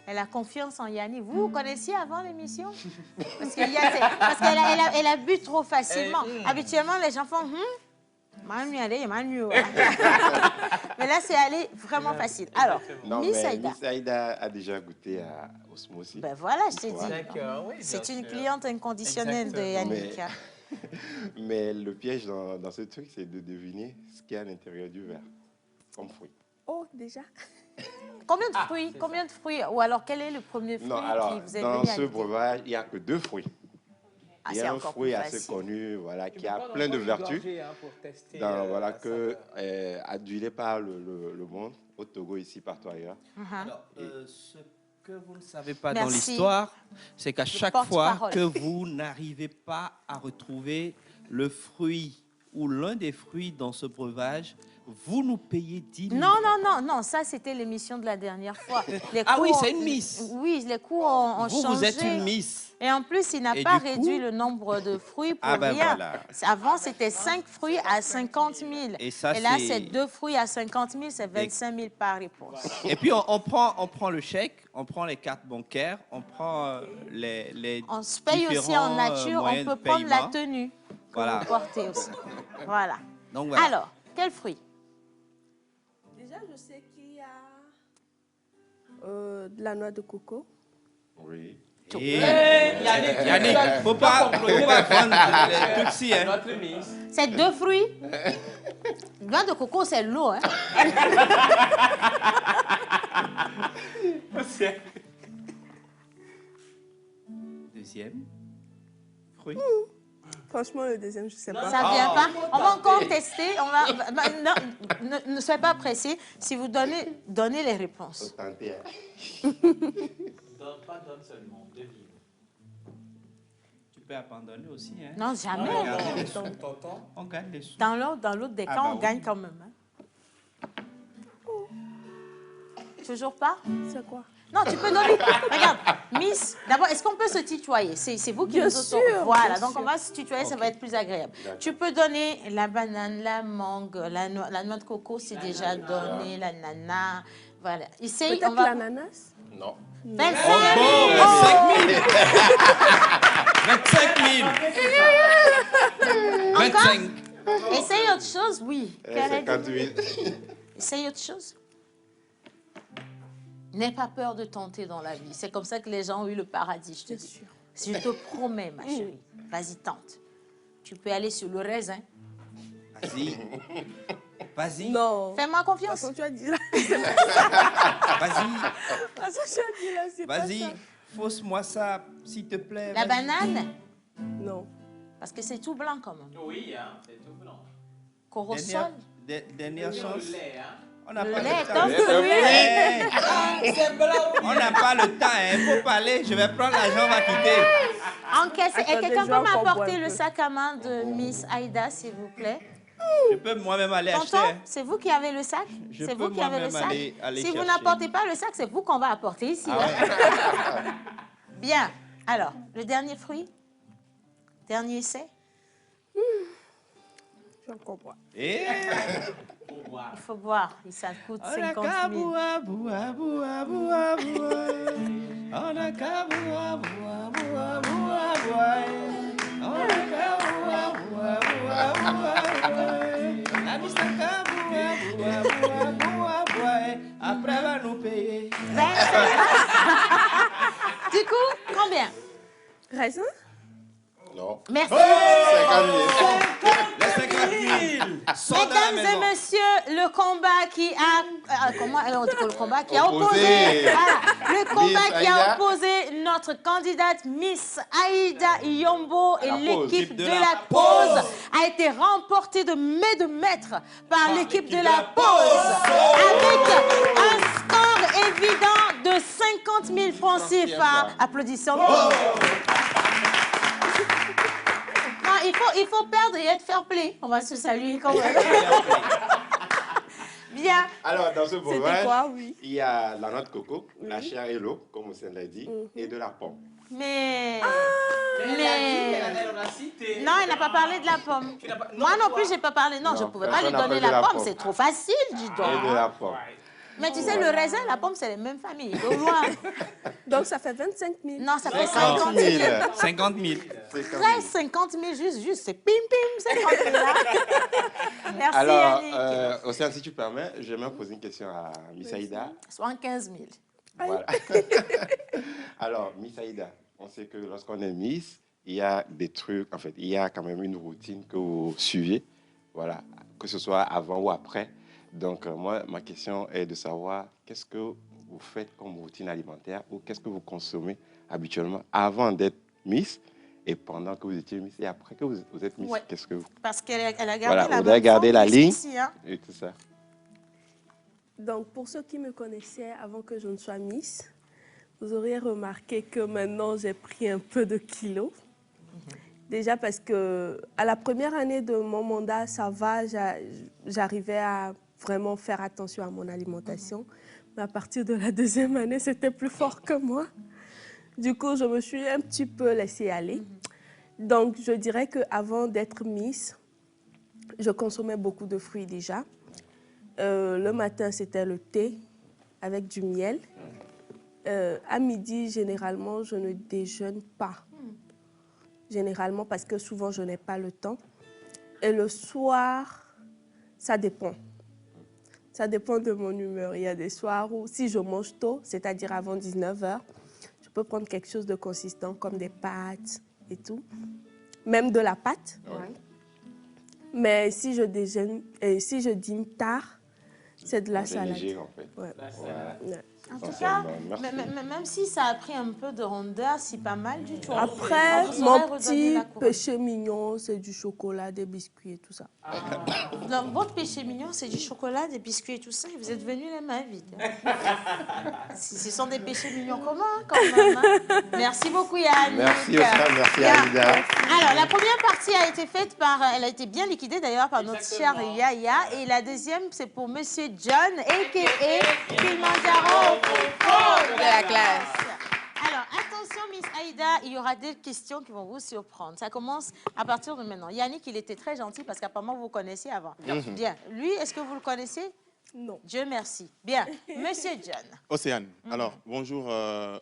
[SPEAKER 1] Elle a confiance en Yannick. Vous connaissiez avant l'émission? Parce qu'elle a bu trop facilement. Habituellement, les gens font mais là, c'est allé vraiment facile. Alors, Miss Aïda.
[SPEAKER 17] Miss Aïda a déjà goûté à Osmosis.
[SPEAKER 1] Ben voilà, je t'ai dit.
[SPEAKER 2] D'accord, oui,
[SPEAKER 1] c'est
[SPEAKER 2] bien
[SPEAKER 1] une
[SPEAKER 2] sûr.
[SPEAKER 1] cliente inconditionnelle de Yannick.
[SPEAKER 17] Mais le piège dans ce truc, c'est de deviner ce qu'il y a à l'intérieur du verre, comme fruit.
[SPEAKER 16] Oh, déjà.
[SPEAKER 1] Combien de fruits? Ou alors, quel est le premier fruit
[SPEAKER 17] Non, alors,
[SPEAKER 1] qui vous est
[SPEAKER 17] dans
[SPEAKER 1] venu à
[SPEAKER 17] ce
[SPEAKER 1] l'idée?
[SPEAKER 17] breuvage, il n'y a que 2 fruits. Il y a un fruit assez connu, voilà, qui a plein de vertus, adulé par le monde, au Togo, ici, partout ailleurs.
[SPEAKER 8] Alors, ce que vous ne savez pas dans l'histoire, c'est qu'à chaque fois que vous n'arrivez pas à retrouver le fruit ou l'un des fruits dans ce breuvage, vous nous payez 10 000
[SPEAKER 1] Non, ça c'était l'émission de la dernière fois.
[SPEAKER 8] Oui, c'est une miss.
[SPEAKER 1] Oui, les coûts ont changé.
[SPEAKER 8] Vous êtes une miss.
[SPEAKER 1] Et en plus, il n'a pas réduit le nombre de fruits pour rien.
[SPEAKER 8] Voilà.
[SPEAKER 1] Avant, c'était 5 fruits à 50 000.
[SPEAKER 8] Et
[SPEAKER 1] là, c'est 2 fruits à 50 000, c'est 25 000 par réponse.
[SPEAKER 8] Et puis, on prend le chèque, on prend les cartes bancaires, on prend les
[SPEAKER 1] on se paye aussi en nature, on peut prendre la tenue que vous portez aussi. Voilà.
[SPEAKER 8] Donc, voilà.
[SPEAKER 1] Alors, quel fruit?
[SPEAKER 16] Déjà, je sais qu'il y a de la noix de coco.
[SPEAKER 17] Oui.
[SPEAKER 8] Yannick, faut pas prendre les trucs si, hein.
[SPEAKER 1] C'est 2 fruits. Noix de coco, c'est l'eau, hein.
[SPEAKER 8] Deuxième fruit.
[SPEAKER 16] Franchement, le deuxième, je ne sais pas.
[SPEAKER 1] Ça ne vient pas. On va encore tester. Non, ne soyez pas pressés. Si vous donnez les réponses.
[SPEAKER 2] Donne seulement, devine.
[SPEAKER 8] Tu peux abandonner aussi, hein.
[SPEAKER 1] Non, jamais.
[SPEAKER 8] On gagne les sous.
[SPEAKER 1] Dans l'autre des cas, on gagne quand même. Hein. Toujours pas?
[SPEAKER 16] C'est quoi?
[SPEAKER 1] Non, tu peux donner. Regarde, Miss, d'abord, est-ce qu'on peut se tutoyer? C'est vous qui
[SPEAKER 16] Bien
[SPEAKER 1] nous
[SPEAKER 16] sûr,
[SPEAKER 1] Voilà,
[SPEAKER 16] bien
[SPEAKER 1] donc
[SPEAKER 16] sûr.
[SPEAKER 1] on va se tutoyer, ça va être plus agréable. Tu peux donner la banane, la mangue, la noix de coco, c'est déjà donné, l'ananas. Voilà. Essaye,
[SPEAKER 16] Peut-être
[SPEAKER 1] on va...
[SPEAKER 16] l'ananas?
[SPEAKER 17] Non.
[SPEAKER 1] 25
[SPEAKER 8] 000. 25 000.
[SPEAKER 1] Essaye autre chose, oui.
[SPEAKER 17] 50 000.
[SPEAKER 1] Essaye autre chose. N'aie pas peur de tenter dans la vie. C'est comme ça que les gens ont eu le paradis, je te dis. Je te promets, ma chérie. Vas-y, tente. Tu peux aller sur le raisin.
[SPEAKER 8] Vas-y. Vas-y.
[SPEAKER 16] Non.
[SPEAKER 1] Fais-moi confiance.
[SPEAKER 16] Façon, tu as dit là.
[SPEAKER 8] Vas-y.
[SPEAKER 16] Façon, tu as dit là, c'est pas
[SPEAKER 8] Vas-y.
[SPEAKER 16] ça.
[SPEAKER 8] Fausse-moi ça, s'il te plaît.
[SPEAKER 1] La
[SPEAKER 8] vas-y.
[SPEAKER 1] banane?
[SPEAKER 16] Non.
[SPEAKER 1] Parce que c'est tout blanc quand même.
[SPEAKER 2] Oui, hein, c'est tout blanc.
[SPEAKER 1] Corosol?
[SPEAKER 8] Dernière chance.
[SPEAKER 2] Le lait, hein.
[SPEAKER 8] On n'a
[SPEAKER 1] Le
[SPEAKER 8] pas
[SPEAKER 1] lait,
[SPEAKER 8] le temps.
[SPEAKER 1] tant que oui.
[SPEAKER 8] On n'a pas le temps, il faut parler. Je vais prendre l'argent, on va quitter.
[SPEAKER 1] Encaisse. Et
[SPEAKER 16] Attendez,
[SPEAKER 1] quelqu'un
[SPEAKER 16] je vais
[SPEAKER 1] peut
[SPEAKER 16] encore
[SPEAKER 1] m'apporter
[SPEAKER 16] boire un
[SPEAKER 1] le
[SPEAKER 16] peu.
[SPEAKER 1] sac à main de Miss Aïda, s'il vous plaît?
[SPEAKER 8] Je peux moi-même aller acheter.
[SPEAKER 1] Tonton, c'est vous qui avez le sac?
[SPEAKER 8] Je
[SPEAKER 1] C'est
[SPEAKER 8] peux
[SPEAKER 1] vous qui avez le
[SPEAKER 8] moi-même
[SPEAKER 1] sac?
[SPEAKER 8] aller
[SPEAKER 1] Si vous
[SPEAKER 8] chercher.
[SPEAKER 1] n'apportez pas le sac, c'est vous qu'on va apporter ici.
[SPEAKER 8] Ah
[SPEAKER 1] là.
[SPEAKER 8] ouais.
[SPEAKER 1] Bien. Alors, le dernier fruit? Dernier essai?
[SPEAKER 16] Je comprends.
[SPEAKER 8] Eh.
[SPEAKER 1] Il faut boire. Ça coûte 50 000.
[SPEAKER 8] On a qu'à boire, boire, boire, boire, boire. On a qu'à boire, boire, boire, boire, boire. On a qu'à boire, boire, boire, boire, boire. La mise à qu'à boire, boire, boire, boire, boire. Après, va nous payer.
[SPEAKER 1] Du coup, combien?
[SPEAKER 16] Raisin?
[SPEAKER 17] Non.
[SPEAKER 1] Merci.
[SPEAKER 17] 50
[SPEAKER 8] Les 50 000 sont dans la
[SPEAKER 1] Mesdames et
[SPEAKER 8] maison.
[SPEAKER 1] messieurs, le combat qui a... comment on dit que le combat qui a
[SPEAKER 17] Opposé.
[SPEAKER 1] opposé... Voilà, le combat
[SPEAKER 17] Miss
[SPEAKER 1] qui a
[SPEAKER 17] Aïda.
[SPEAKER 1] opposé notre candidate Miss Aïda Yombo et
[SPEAKER 17] La pause.
[SPEAKER 1] l'équipe de la pause a été remporté de main de maître par l'équipe de la pause avec un score évident de 50 000 francs CFA. Applaudissons. Non, il faut perdre et être fair play. On va se saluer quand même. Bien.
[SPEAKER 17] Alors, dans ce
[SPEAKER 16] C'était
[SPEAKER 17] breuvage,
[SPEAKER 16] quoi, oui?
[SPEAKER 17] il y a la noix de coco, la chair et l'eau, comme Hussein l'a dit, et de la pomme.
[SPEAKER 1] Mais...
[SPEAKER 2] Elle a cité.
[SPEAKER 1] Non, il n'a pas parlé de la pomme. Moi non plus, j'ai pas parlé. Non, je ne pouvais pas lui
[SPEAKER 17] personne n'a
[SPEAKER 1] donner
[SPEAKER 17] parlé de
[SPEAKER 1] la
[SPEAKER 17] la
[SPEAKER 1] pomme.
[SPEAKER 17] pomme.
[SPEAKER 1] C'est trop facile, dis donc.
[SPEAKER 17] Et de la pomme.
[SPEAKER 1] Mais tu sais, le raisin et la pomme, c'est les mêmes familles. De loin.
[SPEAKER 16] Donc, ça fait 25 000.
[SPEAKER 1] Non, ça fait 50 000.
[SPEAKER 8] 50 000.
[SPEAKER 1] 13, 50 000, juste. C'est pim, pim, 50 000 là. Merci,
[SPEAKER 17] Alors,
[SPEAKER 1] Yannick.
[SPEAKER 17] Océane, si tu permets, j'aimerais poser une question à Miss Aïda.
[SPEAKER 1] 75 000.
[SPEAKER 17] Voilà. Alors, Miss Aïda, on sait que lorsqu'on est Miss, il y a des trucs, en fait, il y a quand même une routine que vous suivez, voilà, que ce soit avant ou après. Donc, moi, ma question est de savoir qu'est-ce que vous faites comme routine alimentaire ou qu'est-ce que vous consommez habituellement avant d'être Miss et pendant que vous étiez Miss et après que vous êtes Miss,
[SPEAKER 1] Ouais.
[SPEAKER 17] qu'est-ce que vous...
[SPEAKER 1] Parce qu'elle a gardé
[SPEAKER 17] Voilà,
[SPEAKER 1] la
[SPEAKER 17] vous
[SPEAKER 1] même
[SPEAKER 17] avez gardé
[SPEAKER 1] forme
[SPEAKER 17] la ligne
[SPEAKER 1] jusqu'ici, hein.
[SPEAKER 17] et tout ça.
[SPEAKER 16] Donc, pour ceux qui me connaissaient avant que je ne sois Miss, vous auriez remarqué que maintenant, j'ai pris un peu de kilos. Déjà parce que à la première année de mon mandat, ça va, j'arrivais à vraiment faire attention à mon alimentation. Mais à partir de la deuxième année, c'était plus fort que moi. Du coup, je me suis un petit peu laissée aller. Donc, je dirais qu'avant d'être Miss, je consommais beaucoup de fruits déjà. Le matin, c'était le thé avec du miel. À midi, généralement, je ne déjeune pas. Généralement, parce que souvent, je n'ai pas le temps. Et le soir, ça dépend. Ça dépend de mon humeur. Il y a des soirs où, si je mange tôt, c'est-à-dire avant 19 h, je peux prendre quelque chose de consistant, comme des pâtes et tout. Même de la pâte.
[SPEAKER 17] Ouais.
[SPEAKER 16] Mais si je déjeune, et si je dîne tard, c'est de la
[SPEAKER 17] C'est
[SPEAKER 16] salade.
[SPEAKER 17] léger, en fait.
[SPEAKER 16] Ouais.
[SPEAKER 17] Voilà.
[SPEAKER 16] Ouais.
[SPEAKER 1] En tout
[SPEAKER 17] Merci.
[SPEAKER 1] cas,
[SPEAKER 17] Merci.
[SPEAKER 1] même si ça a pris un peu de rondeur, c'est pas mal du tout.
[SPEAKER 16] Après,
[SPEAKER 1] On vous aurait
[SPEAKER 16] mon
[SPEAKER 1] redonné
[SPEAKER 16] petit
[SPEAKER 1] la couronne.
[SPEAKER 16] péché mignon, c'est du chocolat, des biscuits et tout ça.
[SPEAKER 1] Donc, votre péché mignon, c'est du chocolat, des biscuits et tout ça. Et vous êtes venus les mains vides. Ce sont des péchés mignons communs, quand même. Hein. Merci beaucoup, Yannick.
[SPEAKER 17] Merci, Oscar. Merci,
[SPEAKER 1] Bien.
[SPEAKER 17] Aïda.
[SPEAKER 1] Alors, la première partie a été faite par... Elle a été bien liquidée, d'ailleurs, par notre chère Yaya. Et la deuxième, c'est pour Monsieur John, a.k.a. Kilimanjaro
[SPEAKER 5] De la classe.
[SPEAKER 1] Alors, attention, Miss Aïda, il y aura des questions qui vont vous surprendre. Ça commence à partir de maintenant. Yannick, il était très gentil parce qu'apparemment, vous vous connaissiez avant.
[SPEAKER 4] Mhm.
[SPEAKER 1] Bien. Lui, est-ce que vous le connaissez?
[SPEAKER 16] Non.
[SPEAKER 1] Dieu merci. Bien. Monsieur John.
[SPEAKER 4] Océane, alors, bonjour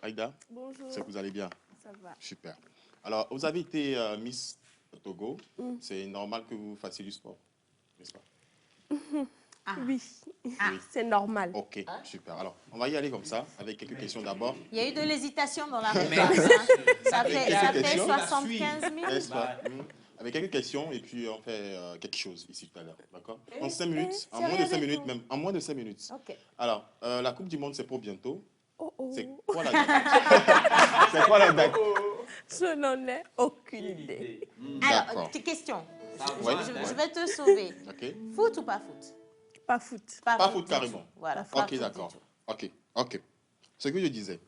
[SPEAKER 4] Aïda.
[SPEAKER 16] Bonjour.
[SPEAKER 4] C'est que vous allez bien?
[SPEAKER 16] Ça va.
[SPEAKER 4] Super. Alors, vous avez été Miss Togo. C'est normal que vous fassiez du sport, n'est-ce pas?
[SPEAKER 16] Oui, c'est normal.
[SPEAKER 4] Ok, super. Alors, on va y aller comme ça, avec quelques questions d'abord.
[SPEAKER 1] Il y a eu de l'hésitation dans la réponse. Hein. Ça
[SPEAKER 4] Avec
[SPEAKER 1] fait,
[SPEAKER 4] quelques
[SPEAKER 1] ça fait
[SPEAKER 4] questions.
[SPEAKER 1] 75 000.
[SPEAKER 4] N'est-ce pas? Avec quelques questions, et puis on fait quelque chose ici tout à l'heure, d'accord? En 5 minutes, en moins de 5 minutes même, en moins de 5 minutes.
[SPEAKER 1] Ok.
[SPEAKER 4] Alors, la Coupe du Monde, c'est pour bientôt. C'est
[SPEAKER 16] Oh.
[SPEAKER 4] quoi la date? C'est quoi la date?
[SPEAKER 16] Je n'en ai aucune idée.
[SPEAKER 1] Alors,
[SPEAKER 4] D'accord.
[SPEAKER 1] tes questions.
[SPEAKER 4] Ouais.
[SPEAKER 1] Je vais te sauver.
[SPEAKER 4] Ok.
[SPEAKER 1] Foot ou pas foot?
[SPEAKER 16] Pas foot.
[SPEAKER 4] Pas foot
[SPEAKER 1] du
[SPEAKER 4] carrément.
[SPEAKER 1] tout. Voilà, pas
[SPEAKER 4] Ok,
[SPEAKER 1] foot
[SPEAKER 4] d'accord.
[SPEAKER 1] du tout.
[SPEAKER 4] Ok, ok. Ce que je disais,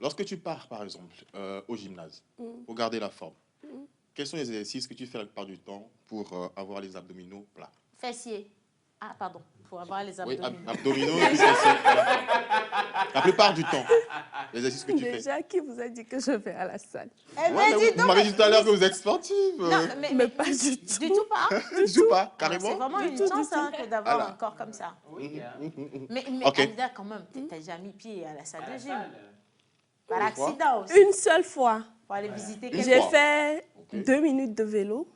[SPEAKER 4] lorsque tu pars, par exemple, au gymnase, pour garder la forme, quels sont les exercices que tu fais la plupart du temps pour avoir les abdominaux plats?
[SPEAKER 1] Fessier. Ah, pardon. Pour avoir les
[SPEAKER 4] Oui,
[SPEAKER 1] abdominaux.
[SPEAKER 4] abdominaux et puis fessiers. La plupart du temps, les exercices que tu fais.
[SPEAKER 16] Déjà, qui vous a dit que je vais à la salle?
[SPEAKER 1] Eh
[SPEAKER 4] Ouais,
[SPEAKER 1] ben,
[SPEAKER 4] mais
[SPEAKER 1] dis
[SPEAKER 4] vous
[SPEAKER 1] donc,
[SPEAKER 4] m'avez dit tout à l'heure que vous êtes sportive.
[SPEAKER 1] Non, mais
[SPEAKER 16] pas du tout.
[SPEAKER 1] Du tout pas.
[SPEAKER 4] Du tout pas, carrément.
[SPEAKER 1] C'est vraiment
[SPEAKER 16] Du
[SPEAKER 1] une
[SPEAKER 16] tout,
[SPEAKER 1] chance
[SPEAKER 16] du
[SPEAKER 1] hein, que d'avoir
[SPEAKER 4] Alors.
[SPEAKER 1] un corps comme ça. Mais
[SPEAKER 4] Ok.
[SPEAKER 1] Aïda, quand même, t'as déjà mis pied à la salle de gym. Par accident aussi.
[SPEAKER 16] Une seule fois.
[SPEAKER 1] Pour aller visiter
[SPEAKER 4] Une
[SPEAKER 16] J'ai
[SPEAKER 4] fois.
[SPEAKER 16] fait 2 minutes de vélo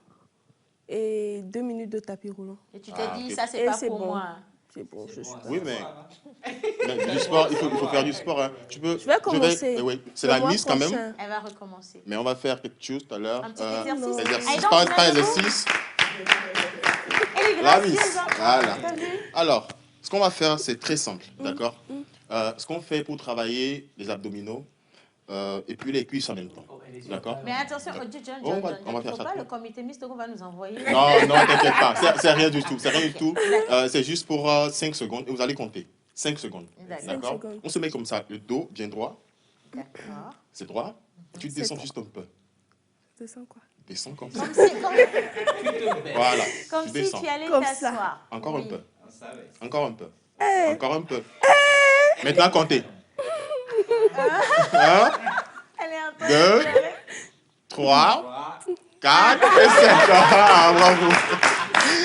[SPEAKER 16] et 2 minutes de tapis roulant.
[SPEAKER 1] Et tu t'es
[SPEAKER 4] Ah,
[SPEAKER 1] dit,
[SPEAKER 4] ok.
[SPEAKER 1] ça, c'est
[SPEAKER 16] Et
[SPEAKER 1] pas
[SPEAKER 16] c'est
[SPEAKER 1] pour
[SPEAKER 16] bon.
[SPEAKER 1] moi.
[SPEAKER 16] C'est bon, je suis.
[SPEAKER 4] Oui, mais du sport, il faut faire du sport. Hein. Tu peux,
[SPEAKER 16] Je vais commencer.
[SPEAKER 4] oui, c'est
[SPEAKER 16] Le
[SPEAKER 4] la
[SPEAKER 16] mois
[SPEAKER 4] Miss quand même.
[SPEAKER 16] prochain.
[SPEAKER 1] Elle va recommencer.
[SPEAKER 4] Mais on va faire quelque chose tout à l'heure.
[SPEAKER 1] Un petit exercice.
[SPEAKER 4] Exercice,
[SPEAKER 1] Aïda,
[SPEAKER 4] pas
[SPEAKER 1] on se met debout.
[SPEAKER 4] exercice.
[SPEAKER 1] Elle est
[SPEAKER 4] La
[SPEAKER 1] gracieuse,
[SPEAKER 4] Miss.
[SPEAKER 1] hein.
[SPEAKER 4] Voilà.
[SPEAKER 1] T'as vu?
[SPEAKER 4] Alors, ce qu'on va faire, c'est très simple, d'accord? Ce qu'on fait pour travailler les abdominaux et puis les cuisses en même temps, d'accord?
[SPEAKER 1] Mais attention, oh, John,
[SPEAKER 4] On va-
[SPEAKER 1] John,
[SPEAKER 4] on va
[SPEAKER 1] il
[SPEAKER 4] faire
[SPEAKER 1] faut
[SPEAKER 4] ça
[SPEAKER 1] pas
[SPEAKER 4] tout.
[SPEAKER 1] le comité mixte qu'on va nous envoyer.
[SPEAKER 4] Non, non, t'inquiète pas, c'est rien du tout, c'est rien du tout. C'est juste pour 5 secondes et vous allez compter. 5 secondes,
[SPEAKER 1] D'accord.
[SPEAKER 4] d'accord?
[SPEAKER 16] 5 secondes.
[SPEAKER 4] On se met comme ça, le dos bien droit,
[SPEAKER 1] D'accord.
[SPEAKER 4] c'est droit. Tu
[SPEAKER 16] C'est
[SPEAKER 4] descends
[SPEAKER 16] droit.
[SPEAKER 4] juste un peu.
[SPEAKER 16] Je sens quoi?
[SPEAKER 4] Descends comme ça.
[SPEAKER 1] Comme si, comme,
[SPEAKER 4] Voilà,
[SPEAKER 1] comme
[SPEAKER 4] tu
[SPEAKER 1] si
[SPEAKER 4] descends.
[SPEAKER 1] tu allais
[SPEAKER 16] Comme ça.
[SPEAKER 1] t'asseoir.
[SPEAKER 4] Encore
[SPEAKER 1] Oui.
[SPEAKER 4] un peu. Encore un peu. Encore un peu. Maintenant, comptez. 1, 2, 3, 4 et 5. Ah, bravo.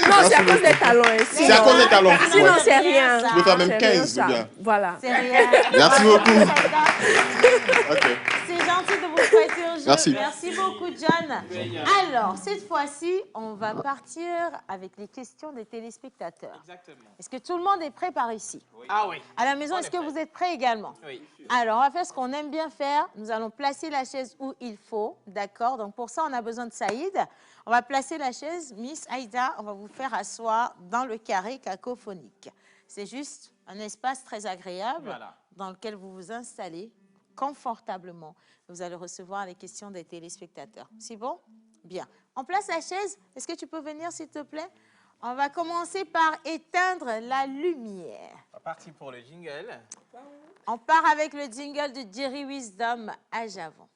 [SPEAKER 16] Non, c'est à cause des talons.
[SPEAKER 4] C'est à cause des talons.
[SPEAKER 16] Sinon, c'est rien.
[SPEAKER 4] Tu peux faire même
[SPEAKER 16] C'est
[SPEAKER 4] 15
[SPEAKER 16] rien,
[SPEAKER 4] ou
[SPEAKER 16] ça.
[SPEAKER 4] bien.
[SPEAKER 16] Voilà.
[SPEAKER 1] C'est rien.
[SPEAKER 4] Merci beaucoup. Ok.
[SPEAKER 1] C'est gentil de vous prêter au jeu.
[SPEAKER 4] Merci.
[SPEAKER 1] Merci beaucoup, John. Alors, cette fois-ci, on va partir avec les questions des téléspectateurs.
[SPEAKER 2] Exactement.
[SPEAKER 1] Est-ce que tout le monde est prêt par ici?
[SPEAKER 2] Ah oui.
[SPEAKER 1] À la maison, est-ce que vous êtes prêts également?
[SPEAKER 2] Oui.
[SPEAKER 1] Alors, on va faire ce qu'on aime bien faire. Nous allons placer la chaise où il faut. D'accord? Donc, pour ça, on a besoin de Saïd. On va placer la chaise. Miss Aïda, on va vous faire asseoir dans le carré cacophonique. C'est juste un espace très agréable dans lequel vous vous installez confortablement. Vous allez recevoir les questions des téléspectateurs. C'est bon? Bien. On place la chaise. Est-ce que tu peux venir, s'il te plaît? On va commencer par éteindre la lumière.
[SPEAKER 2] On va partir pour le jingle.
[SPEAKER 1] On part avec le jingle de Jerry Wisdom à Javon.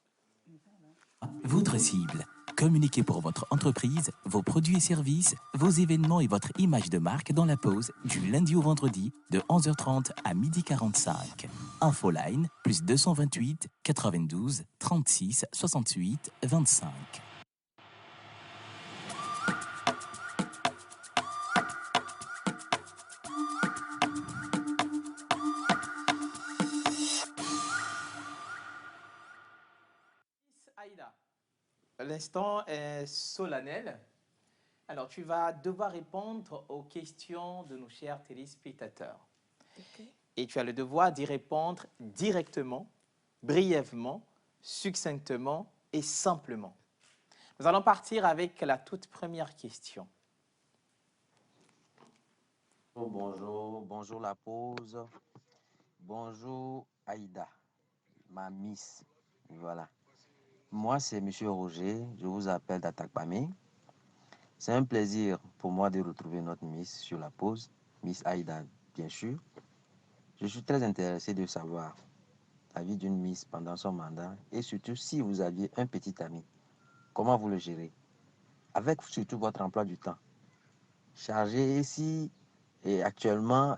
[SPEAKER 9] Votre cible. Communiquez pour votre entreprise, vos produits et services, vos événements et votre image de marque dans la pause du lundi au vendredi de 11h30 à 12h45. Infoline plus 228 92 36 68 25.
[SPEAKER 2] Aïda, l'instant est solennel. Alors, tu vas devoir répondre aux questions de nos chers téléspectateurs. Et tu as le devoir d'y répondre directement, brièvement, succinctement et simplement. Nous allons partir avec la toute première question.
[SPEAKER 18] Bonjour la pause. Bonjour Aïda, ma Miss. Voilà. Moi, c'est Monsieur Roger. Je vous appelle d'Atakpamé. C'est un plaisir pour moi de retrouver notre Miss sur la pause, Miss Aïda, bien sûr. Je suis très intéressé de savoir la vie d'une Miss pendant son mandat et surtout si vous aviez un petit ami, comment vous le gérez? Avec surtout votre emploi du temps. Chargé ici et actuellement,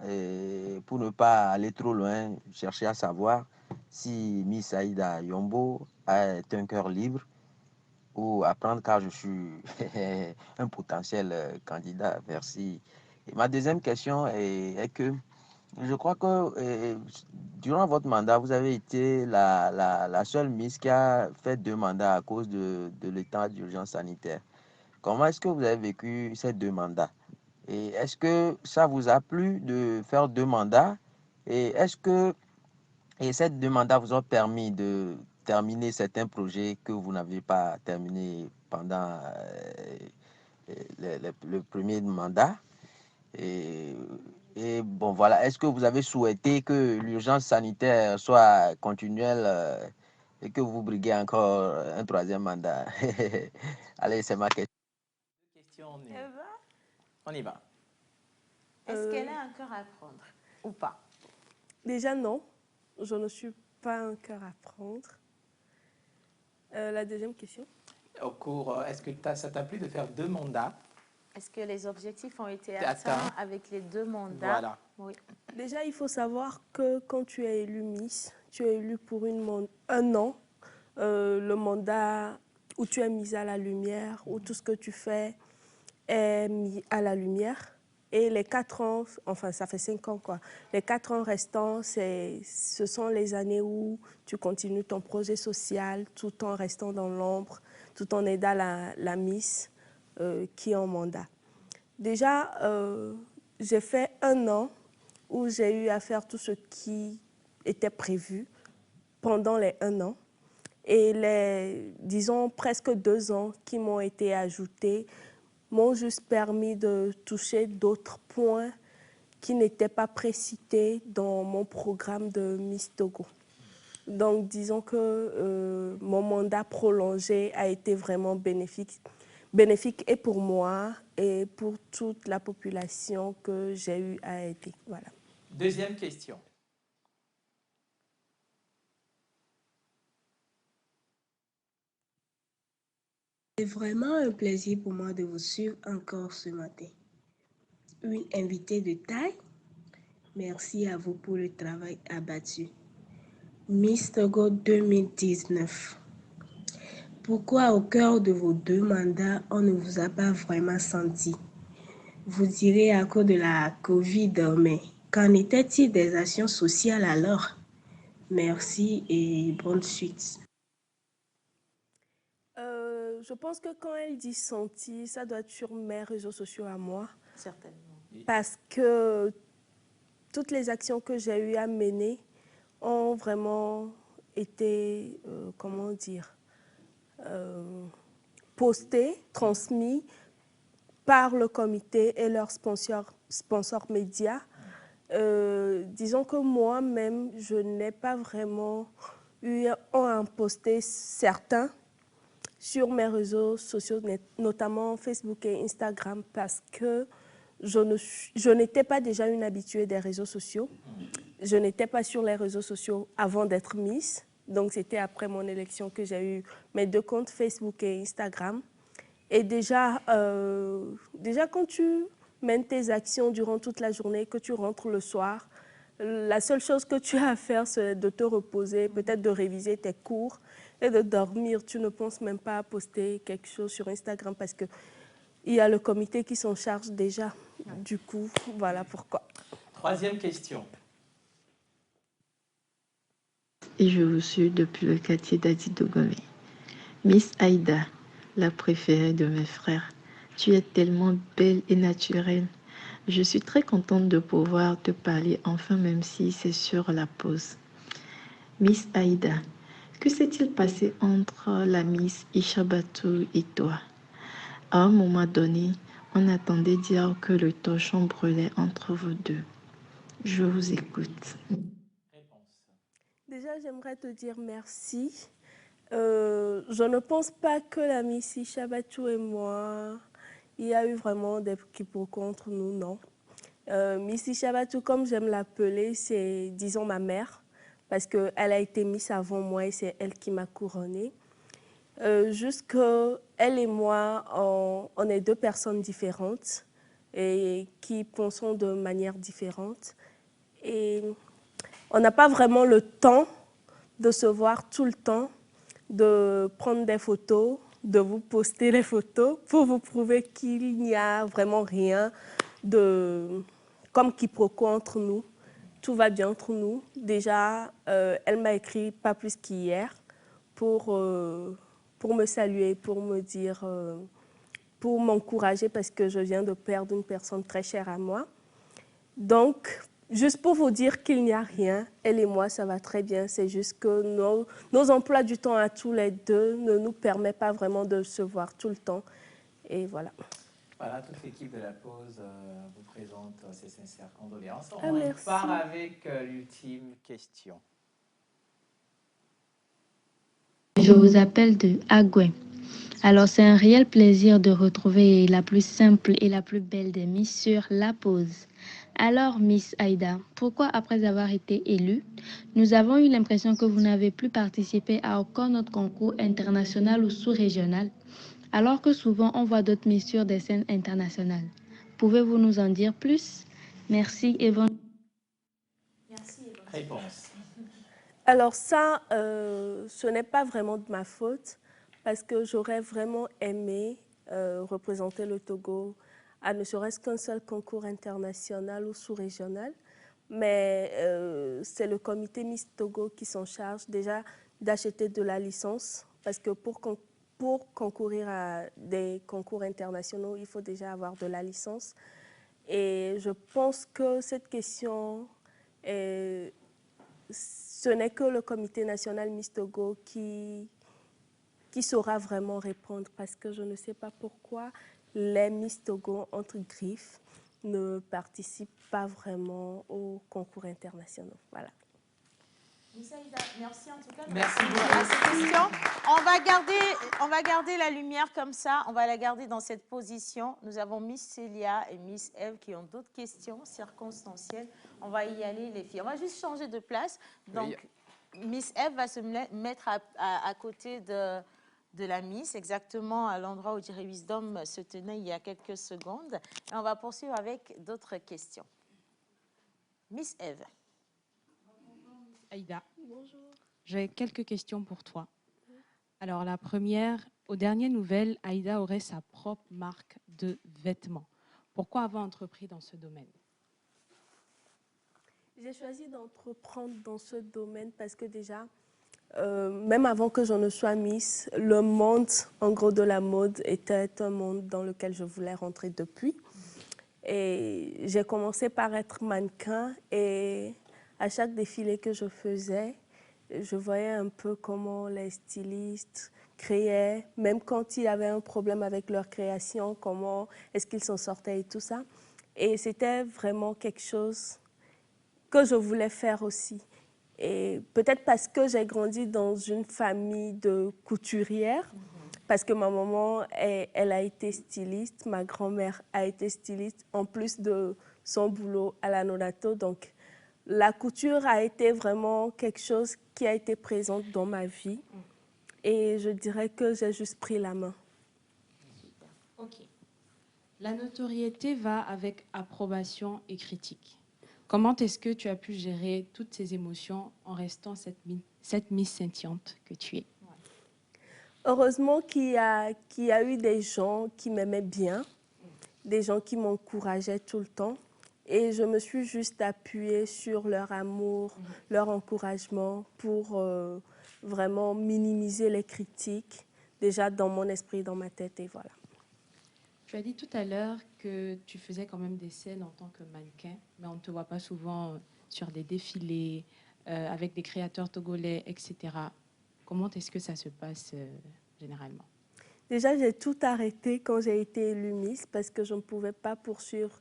[SPEAKER 18] pour ne pas aller trop loin, chercher à savoir si Miss Aïda Yombo a un cœur libre ou apprendre car je suis un potentiel candidat. Merci. Et ma deuxième question est que je crois que durant votre mandat, vous avez été la seule Miss qui a fait 2 mandats à cause de l'état d'urgence sanitaire. Comment est-ce que vous avez vécu ces 2 mandats? Et est-ce que ça vous a plu de faire 2 mandats? Et est-ce que ces 2 mandats vous ont permis de terminer certains projets que vous n'avez pas terminés pendant le premier mandat? Et bon, voilà, est-ce que vous avez souhaité que l'urgence sanitaire soit continuelle et que vous briguez encore un 3e mandat? Allez, c'est ma question.
[SPEAKER 2] On y va.
[SPEAKER 1] Est-ce qu'elle a encore à apprendre ou pas?
[SPEAKER 16] Déjà, non. Je ne suis pas un cœur à prendre. La deuxième question.
[SPEAKER 2] Au cours, est-ce que ça t'a plu de faire 2 mandats?
[SPEAKER 1] Est-ce que les objectifs ont été atteints avec les 2 mandats?
[SPEAKER 2] Voilà.
[SPEAKER 1] Oui.
[SPEAKER 16] Déjà, il faut savoir que quand tu es élu Miss, tu es élu pour un an. Le mandat où tu es mise à la lumière, où tout ce que tu fais est mis à la lumière. Et les 4 ans, enfin ça fait 5 ans quoi, les 4 ans restants, ce sont les années où tu continues ton projet social tout en restant dans l'ombre, tout en aidant la Miss qui est en mandat. Déjà, j'ai fait 1 an où j'ai eu à faire tout ce qui était prévu pendant les 1 an. Et les, disons, presque 2 ans qui m'ont été ajoutés m'ont juste permis de toucher d'autres points qui n'étaient pas précités dans mon programme de Miss Togo. Donc, disons que mon mandat prolongé a été vraiment bénéfique et pour moi et pour toute la population que j'ai eu à aider. Voilà.
[SPEAKER 2] Deuxième question.
[SPEAKER 19] C'est vraiment un plaisir pour moi de vous suivre encore ce matin. Une invitée de taille, Merci à vous pour le travail abattu. Miss Togo 2019. Pourquoi au cœur de vos 2 mandats, on ne vous a pas vraiment senti? Vous direz à cause de la Covid, mais qu'en était-il des actions sociales alors? Merci et bonne suite.
[SPEAKER 16] Je pense que quand elle dit senti, ça doit être sur mes réseaux sociaux à moi.
[SPEAKER 1] Certainement.
[SPEAKER 16] Parce que toutes les actions que j'ai eu à mener ont vraiment été, comment dire, postées, transmises par le comité et leurs sponsors médias. Disons que moi-même, je n'ai pas vraiment eu à en poster certains sur mes réseaux sociaux, notamment Facebook et Instagram, parce que je n'étais pas déjà une habituée des réseaux sociaux. Je n'étais pas sur les réseaux sociaux avant d'être Miss. Donc, c'était après mon élection que j'ai eu mes 2 comptes Facebook et Instagram. Et déjà quand tu mènes tes actions durant toute la journée, que tu rentres le soir, la seule chose que tu as à faire, c'est de te reposer, peut-être de réviser tes cours et de dormir. Tu ne penses même pas à poster quelque chose sur Instagram parce qu'il y a le comité qui s'en charge déjà. Du coup, voilà pourquoi.
[SPEAKER 2] 3e question.
[SPEAKER 20] Et je vous suis depuis le quartier d'Adi-Dogomé. Miss Aïda, la préférée de mes frères, tu es tellement belle et naturelle. Je suis très contente de pouvoir te parler enfin, même si c'est sur la pause. Miss Aïda, que s'est-il passé entre la Miss Ishabatou et toi? À un moment donné, on attendait dire que le torchon brûlait entre vous 2. Je vous écoute.
[SPEAKER 16] Déjà, j'aimerais te dire merci. Je ne pense pas que la Miss Ishabatou et moi, il y a eu vraiment des quiproquos entre nous, non. Miss Ishabatou, comme j'aime l'appeler, c'est, disons, ma mère, parce qu'elle a été Miss avant moi et c'est elle qui m'a couronnée. Juste qu'elle et moi, on est 2 personnes différentes et qui pensons de manière différente. Et on n'a pas vraiment le temps de se voir tout le temps, de prendre des photos, de vous poster les photos pour vous prouver qu'il n'y a vraiment rien de comme quiproquo entre nous. Tout va bien entre nous. Déjà, elle m'a écrit pas plus qu'hier pour me saluer, pour me dire, pour m'encourager parce que je viens de perdre une personne très chère à moi. Donc, juste pour vous dire qu'il n'y a rien, elle et moi, ça va très bien. C'est juste que nos emplois du temps à tous les 2 ne nous permettent pas vraiment de se voir tout le temps. Et voilà.
[SPEAKER 2] Voilà, toute l'équipe de la pause vous présente ses sincères condoléances.
[SPEAKER 16] Ah,
[SPEAKER 2] On
[SPEAKER 16] merci.
[SPEAKER 2] part avec l'ultime question.
[SPEAKER 21] Je vous appelle de Agoué. Alors, c'est un réel plaisir de retrouver la plus simple et la plus belle des Miss sur La Pause. Alors, Miss Aïda, pourquoi après avoir été élue, nous avons eu l'impression que vous n'avez plus participé à aucun autre concours international ou sous-régional, alors que souvent on voit d'autres Miss sur des scènes internationales? Pouvez-vous nous en dire plus? Merci et bonne...
[SPEAKER 2] Réponse.
[SPEAKER 16] Alors ça, ce n'est pas vraiment de ma faute parce que j'aurais vraiment aimé représenter le Togo à ne serait-ce qu'un seul concours international ou sous-régional. Mais c'est le comité Miss Togo qui s'en charge déjà d'acheter de la licence parce que pour concourir à des concours internationaux, il faut déjà avoir de la licence. Et je pense que cette question ce n'est que le comité national Miss Togo qui saura vraiment répondre parce que je ne sais pas pourquoi les Miss Togo, entre griffes, ne participent pas vraiment aux concours internationaux. Voilà.
[SPEAKER 1] Miss Aïda, merci en tout cas.
[SPEAKER 2] Merci beaucoup.
[SPEAKER 1] À cette question. On va garder la lumière comme ça. On va la garder dans cette position. Nous avons Miss Célia et Miss Eve qui ont d'autres questions circonstancielles. On va y aller, les filles. On va juste changer de place. Donc, oui. Miss Eve va se mettre à côté de la Miss, exactement à l'endroit où Jerry Wisdom se tenait il y a quelques secondes. Et on va poursuivre avec d'autres questions. Miss Eve.
[SPEAKER 7] Aïda,
[SPEAKER 16] Bonjour.
[SPEAKER 7] j'ai quelques questions pour toi. Alors, la première, aux dernières nouvelles, Aïda aurait sa propre marque de vêtements. Pourquoi avoir entrepris dans ce domaine?
[SPEAKER 16] J'ai choisi d'entreprendre dans ce domaine parce que déjà, même avant que je ne sois Miss, le monde, en gros, de la mode était un monde dans lequel je voulais rentrer depuis. Et j'ai commencé par être mannequin et à chaque défilé que je faisais, je voyais un peu comment les stylistes créaient, même quand il y avait un problème avec leur création, comment est-ce qu'ils s'en sortaient et tout ça. Et c'était vraiment quelque chose que je voulais faire aussi. Et peut-être parce que j'ai grandi dans une famille de couturières, parce que ma maman, elle a été styliste, ma grand-mère a été styliste, en plus de son boulot à la Nonato. Donc, la couture a été vraiment quelque chose qui a été présente dans ma vie. Et je dirais que j'ai juste pris la main.
[SPEAKER 7] Ok. La notoriété va avec approbation et critique. Comment est-ce que tu as pu gérer toutes ces émotions en restant cette Miss scintillante que tu es?
[SPEAKER 16] Heureusement qu'il y a eu des gens qui m'aimaient bien, des gens qui m'encourageaient tout le temps. Et je me suis juste appuyée sur leur amour, leur encouragement pour vraiment minimiser les critiques, déjà dans mon esprit, dans ma tête, et voilà.
[SPEAKER 7] Tu as dit tout à l'heure que tu faisais quand même des scènes en tant que mannequin, mais on ne te voit pas souvent sur des défilés avec des créateurs togolais, etc. Comment est-ce que ça se passe généralement?
[SPEAKER 16] Déjà, j'ai tout arrêté quand j'ai été élue Miss parce que je ne pouvais pas poursuivre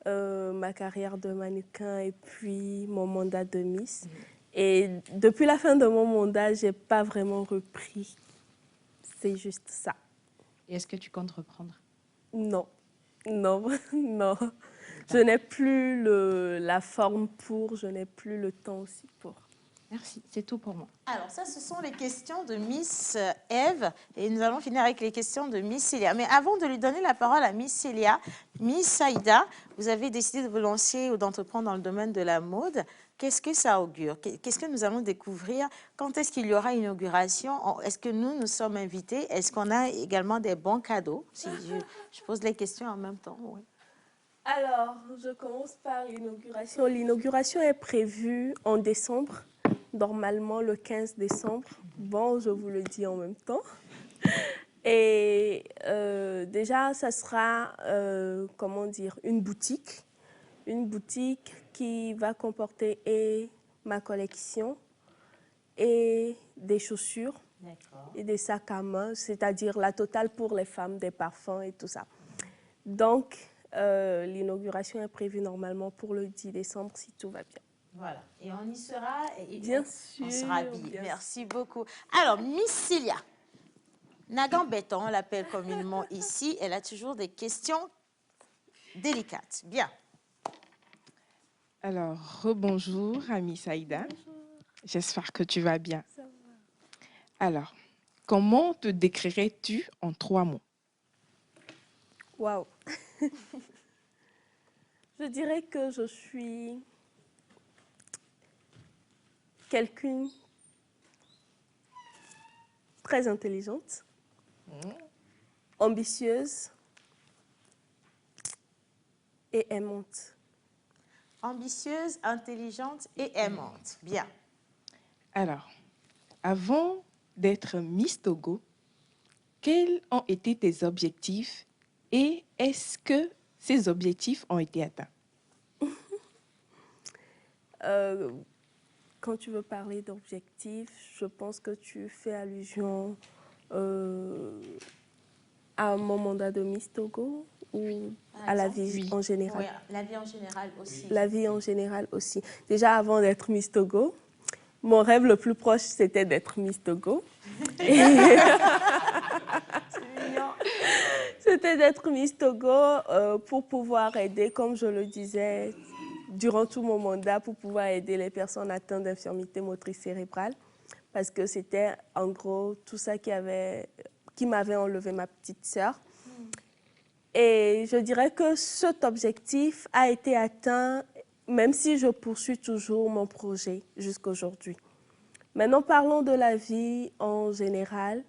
[SPEAKER 16] ma carrière de mannequin et puis mon mandat de Miss. Et depuis la fin de mon mandat, je n'ai pas vraiment repris. C'est juste ça.
[SPEAKER 7] Et est-ce que tu comptes reprendre?
[SPEAKER 16] Non, non, non. Je n'ai plus la forme pour, je n'ai plus le temps aussi pour.
[SPEAKER 7] Merci, c'est tout pour moi.
[SPEAKER 1] Alors ça, ce sont les questions de Miss Eve et nous allons finir avec les questions de Miss Célia. Mais avant de lui donner la parole à Miss Célia, Miss Aïda, vous avez décidé de vous lancer ou d'entreprendre dans le domaine de la mode. Qu'est-ce que ça augure? Qu'est-ce que nous allons découvrir? Quand est-ce qu'il y aura une inauguration? Est-ce que nous sommes invités? Est-ce qu'on a également des bons cadeaux? Si je pose les questions en même temps, oui.
[SPEAKER 16] Alors, je commence par l'inauguration. L'inauguration est prévue en décembre, normalement le 15 décembre. Bon, je vous le dis en même temps. Et déjà, ça sera, comment dire, une boutique qui va comporter et ma collection et des chaussures et des sacs à main, c'est-à-dire la totale pour les femmes, des parfums et tout ça. Donc, l'inauguration est prévue normalement pour le 10 décembre, si tout va bien.
[SPEAKER 1] Voilà, et on y sera. Et
[SPEAKER 16] bien sûr.
[SPEAKER 1] On sera habillés. Merci beaucoup. Alors, Miss Célia, Nagan Béton, on l'appelle communément ici, elle a toujours des questions délicates. Bien.
[SPEAKER 5] Alors, rebonjour à Miss Aïda. J'espère que tu vas bien.
[SPEAKER 16] Ça va.
[SPEAKER 5] Alors, comment te décrirais-tu en 3 mots?
[SPEAKER 16] Waouh. Je dirais que je suis quelqu'un très intelligente, ambitieuse et aimante.
[SPEAKER 1] Ambitieuse, intelligente et aimante. Bien.
[SPEAKER 5] Alors, avant d'être Miss Togo, quels ont été tes objectifs et est-ce que ces objectifs ont été atteints?
[SPEAKER 16] Quand tu veux parler d'objectifs, je pense que tu fais allusion à mon mandat de Miss Togo ou à la vie en général.
[SPEAKER 1] Oui, la vie en général aussi.
[SPEAKER 16] La vie en général aussi. Déjà, avant d'être Miss Togo, mon rêve le plus proche, c'était d'être Miss Togo. C'était d'être Miss Togo pour pouvoir aider, comme je le disais, durant tout mon mandat, pour pouvoir aider les personnes atteintes d'infirmité motrice cérébrale. Parce que c'était, en gros, tout ça qui m'avait enlevé ma petite sœur. Et je dirais que cet objectif a été atteint même si je poursuis toujours mon projet jusqu'à aujourd'hui. Maintenant, parlons de la vie en général.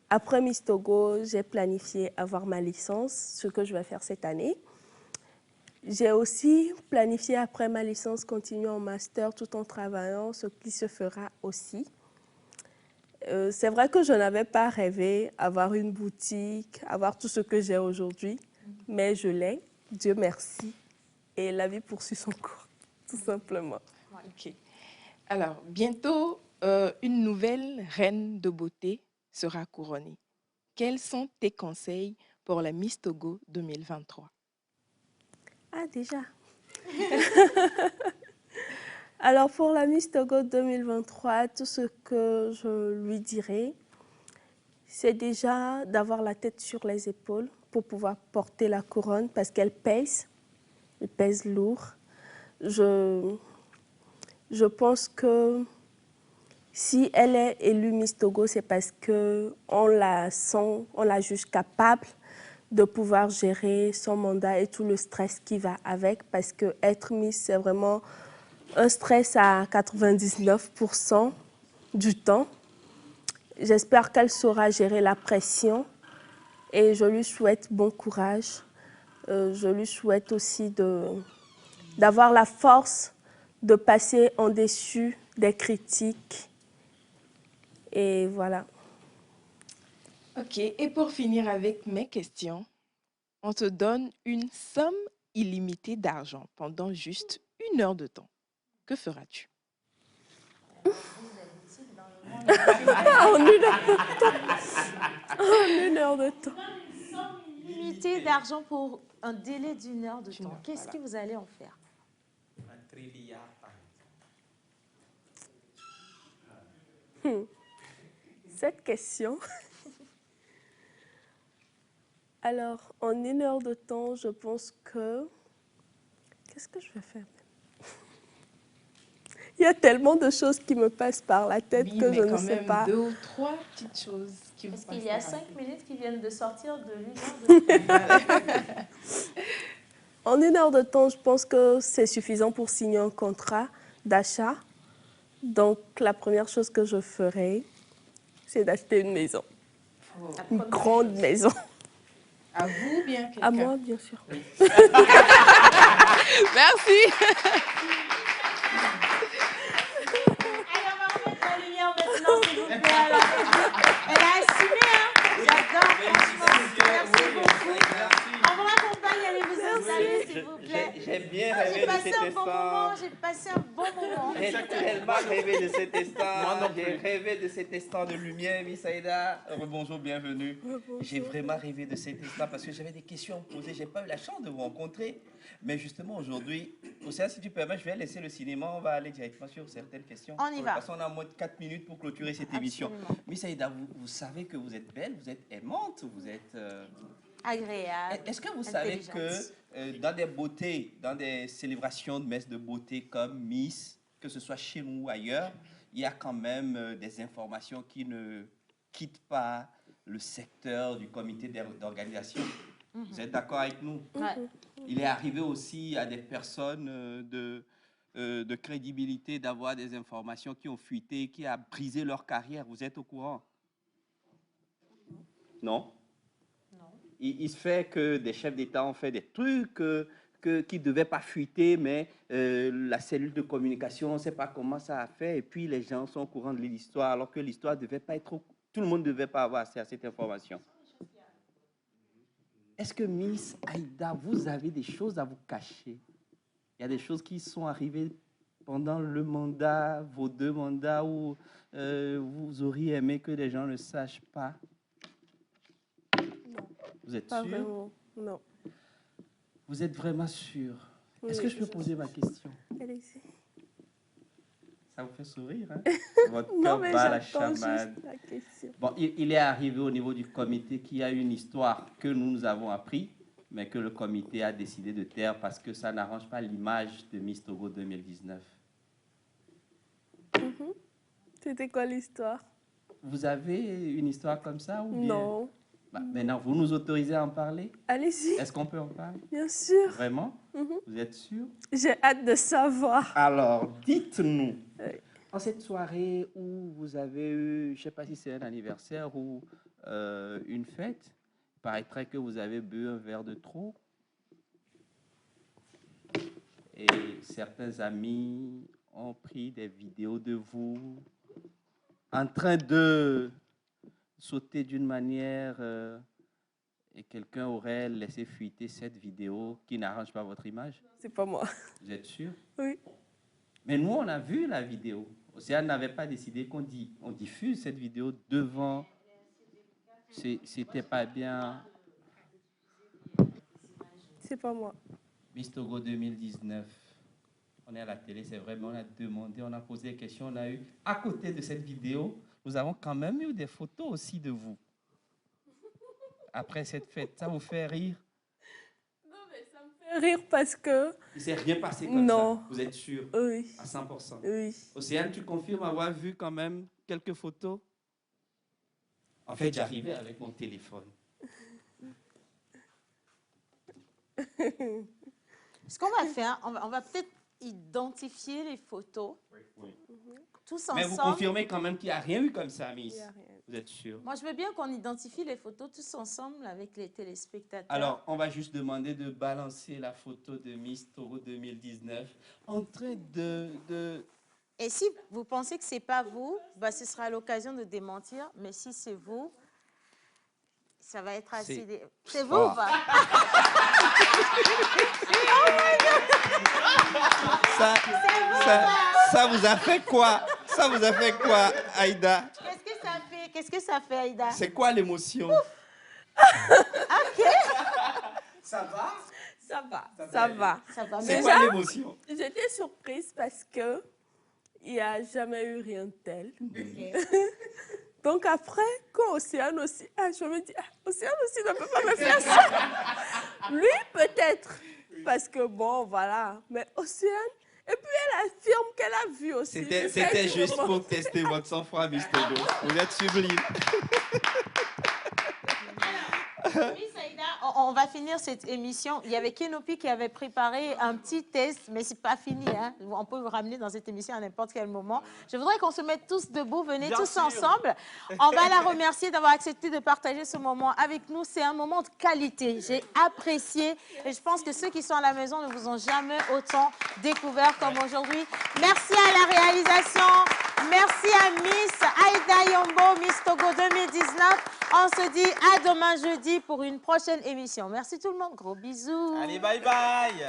[SPEAKER 16] Après Miss Togo, j'ai planifié avoir ma licence, ce que je vais faire cette année. J'ai aussi planifié après ma licence continuer en master tout en travaillant, ce qui se fera aussi. C'est vrai que je n'avais pas rêvé avoir une boutique, avoir tout ce que j'ai aujourd'hui, mais je l'ai, Dieu merci. Et la vie poursuit son cours, tout simplement.
[SPEAKER 5] Ok. Alors, bientôt, une nouvelle reine de beauté sera couronnée. Quels sont tes conseils pour la Miss Togo 2023?
[SPEAKER 16] Ah, déjà. Alors, pour la Miss Togo 2023, tout ce que je lui dirais, c'est déjà d'avoir la tête sur les épaules pour pouvoir porter la couronne parce qu'elle pèse. Elle pèse lourd. Je pense que si elle est élue Miss Togo, c'est parce qu'on la sent, on la juge capable de pouvoir gérer son mandat et tout le stress qui va avec, parce que être Miss, c'est vraiment un stress à 99% du temps. J'espère qu'elle saura gérer la pression et je lui souhaite bon courage. Je lui souhaite aussi d'avoir la force de passer en dessus des critiques. Et voilà.
[SPEAKER 5] Ok, et pour finir avec mes questions, on te donne une somme illimitée d'argent pendant juste 1 heure de temps. Que feras-tu?
[SPEAKER 16] En 1 heure de temps. En 1 heure de temps.
[SPEAKER 1] Une somme illimitée d'argent pour un délai d'1 heure de temps. Qu'est-ce que vous allez en faire?
[SPEAKER 2] Un trilliard, par
[SPEAKER 16] exemple. Cette question. Alors, en 1 heure de temps, je pense que... Qu'est-ce que je vais faire? Il y a tellement de choses qui me passent par la tête que je ne sais pas.
[SPEAKER 5] 2 ou 3 petites choses qui vous passent.
[SPEAKER 1] Parce qu'il y a 5 minutes qui viennent de sortir de l'une.
[SPEAKER 16] En 1 heure de temps, je pense que c'est suffisant pour signer un contrat d'achat. Donc, la première chose que je ferai, c'est d'acheter une maison. Une grande maison.
[SPEAKER 5] À vous ou bien quelqu'un?
[SPEAKER 16] À moi, bien sûr.
[SPEAKER 5] Oui. Merci.
[SPEAKER 1] Alors, on va remettre la lumière maintenant, s'il vous plaît. Alors, elle a assumé, hein? J'adore, franchement. Merci beaucoup. On vous accompagne, allez vous installer, s'il vous plaît.
[SPEAKER 2] J'ai bien rêvé de cet instant.
[SPEAKER 1] J'ai passé un bon moment.
[SPEAKER 2] J'ai tellement rêvé de cet instant. J'ai rêvé de cet instant de lumière, Miss Aïda. Bonjour, bienvenue. J'ai vraiment rêvé de cet instant parce que j'avais des questions à me poser. Je n'ai pas eu la chance de vous rencontrer. Mais justement, aujourd'hui, Océane, si tu permets, je vais laisser le cinéma. On va aller directement sur certaines questions.
[SPEAKER 1] On y va.
[SPEAKER 2] Parce qu'on a moins de 4 minutes pour clôturer cette émission. Miss Aïda, vous savez que vous êtes belle, vous êtes aimante, vous êtes...
[SPEAKER 1] agréable.
[SPEAKER 2] Est-ce que vous savez que dans des beautés, dans des célébrations de messes de beauté comme Miss, que ce soit chez nous ou ailleurs, il y a quand même des informations qui ne quittent pas le secteur du comité d'organisation. Vous êtes d'accord avec nous? Il est arrivé aussi à des personnes de crédibilité d'avoir des informations qui ont fuité, qui a brisé leur carrière. Vous êtes au courant? Non? Il se fait que des chefs d'État ont fait des trucs qui ne devaient pas fuiter, mais la cellule de communication, on ne sait pas comment ça a fait, et puis les gens sont au courant de l'histoire, alors que l'histoire ne devait pas être... Tout le monde ne devait pas avoir accès à cette information. Est-ce que Miss Aïda, vous avez des choses à vous cacher? Il y a des choses qui sont arrivées pendant le mandat, vos 2 mandats, où vous auriez aimé que les gens ne sachent pas? Vous êtes sûr?
[SPEAKER 16] Vraiment, non.
[SPEAKER 2] Vous êtes vraiment sûr?
[SPEAKER 16] Oui,
[SPEAKER 2] est-ce que je peux poser ma question?
[SPEAKER 16] Allez-y.
[SPEAKER 2] Ça vous fait sourire, hein? Votre
[SPEAKER 16] Non,
[SPEAKER 2] cœur
[SPEAKER 16] mais
[SPEAKER 2] bat la
[SPEAKER 16] j'attends juste
[SPEAKER 2] chamade.
[SPEAKER 16] la question.
[SPEAKER 2] Bon, il est arrivé au niveau du comité qu'il y a une histoire que nous avons appris, mais que le comité a décidé de taire parce que ça n'arrange pas l'image de Miss Togo 2019.
[SPEAKER 16] C'était quoi l'histoire?
[SPEAKER 2] Vous avez une histoire comme ça ou bien...
[SPEAKER 16] Non.
[SPEAKER 8] Bah, maintenant, vous nous autorisez à en parler?
[SPEAKER 16] Allez-y.
[SPEAKER 8] Est-ce qu'on peut en parler?
[SPEAKER 16] Bien sûr.
[SPEAKER 8] Vraiment? Vous êtes sûr?
[SPEAKER 16] J'ai hâte de savoir.
[SPEAKER 8] Alors, dites-nous, en cette soirée où vous avez eu, je ne sais pas si c'est un anniversaire ou une fête, il paraîtrait que vous avez bu un verre de trop. Et certains amis ont pris des vidéos de vous en train de sauter d'une manière et quelqu'un aurait laissé fuiter cette vidéo qui n'arrange pas votre image?
[SPEAKER 16] C'est pas moi.
[SPEAKER 8] Vous êtes sûr?
[SPEAKER 16] Oui.
[SPEAKER 8] Mais nous, on a vu la vidéo. Océane n'avait pas décidé qu'on diffuse cette vidéo devant. C'était pas bien.
[SPEAKER 16] C'est pas moi.
[SPEAKER 8] Miss Togo 2019. On est à la télé, c'est vrai, mais on a demandé, on a posé des questions, on a eu, à côté de cette vidéo, nous avons quand même eu des photos aussi de vous. Après cette fête, ça vous fait rire?
[SPEAKER 16] Non, mais ça me fait rire parce que...
[SPEAKER 8] Il ne s'est rien passé comme
[SPEAKER 16] non.
[SPEAKER 8] ça, vous êtes sûr?
[SPEAKER 16] Oui.
[SPEAKER 8] À 100%?
[SPEAKER 16] Oui.
[SPEAKER 8] Océane, tu confirmes avoir vu quand même quelques photos? En fait, j'arrivais avec mon téléphone.
[SPEAKER 1] Ce qu'on va faire, on va peut-être identifier les photos.
[SPEAKER 8] Oui.
[SPEAKER 1] Tous ensemble.
[SPEAKER 8] Mais vous confirmez quand même qu'il n'y a rien eu comme ça, Miss?
[SPEAKER 16] Il n'y a rien.
[SPEAKER 8] Vous êtes sûr?
[SPEAKER 1] Moi, je veux bien qu'on identifie les photos tous ensemble avec les téléspectateurs.
[SPEAKER 8] Alors, on va juste demander de balancer la photo de Miss Togo 2019 en train de...
[SPEAKER 1] Et si vous pensez que ce n'est pas vous, bah, ce sera l'occasion de démentir. Mais si c'est vous, ça va être assez... C'est vous ou pas?
[SPEAKER 8] Ça vous a fait quoi? Ça vous a fait quoi, Aïda?
[SPEAKER 1] Qu'est-ce que ça fait, Aïda?
[SPEAKER 8] C'est quoi l'émotion?
[SPEAKER 1] Ok.
[SPEAKER 16] Ça va? Ça va. Ça va.
[SPEAKER 1] Ça va.
[SPEAKER 8] C'est quoi l'émotion?
[SPEAKER 16] J'étais surprise parce que il n'y a jamais eu rien de tel. Donc après, quand Océane aussi, je me dis, Océane aussi ne peut pas me faire ça. Lui, peut-être, parce que bon, voilà. Mais Océane, et puis elle affirme qu'elle a vu aussi.
[SPEAKER 8] C'était juste pour tester votre sang-froid, Miss Togo. Vous êtes sublime.
[SPEAKER 1] Oui, Saïda, on va finir cette émission. Il y avait Kenopi qui avait préparé un petit test, mais ce n'est pas fini. Hein. On peut vous ramener dans cette émission à n'importe quel moment. Je voudrais qu'on se mette tous debout. Venez
[SPEAKER 2] Bien
[SPEAKER 1] tous
[SPEAKER 2] sûr.
[SPEAKER 1] ensemble. On va la remercier d'avoir accepté de partager ce moment avec nous. C'est un moment de qualité. J'ai apprécié. Et je pense que ceux qui sont à la maison ne vous ont jamais autant découvert comme aujourd'hui. Merci à la réalisation. Merci à Miss Aïda Yombo, Miss Togo 2019. On se dit à demain jeudi pour une prochaine émission. Merci tout le monde. Gros bisous.
[SPEAKER 2] Allez, bye bye.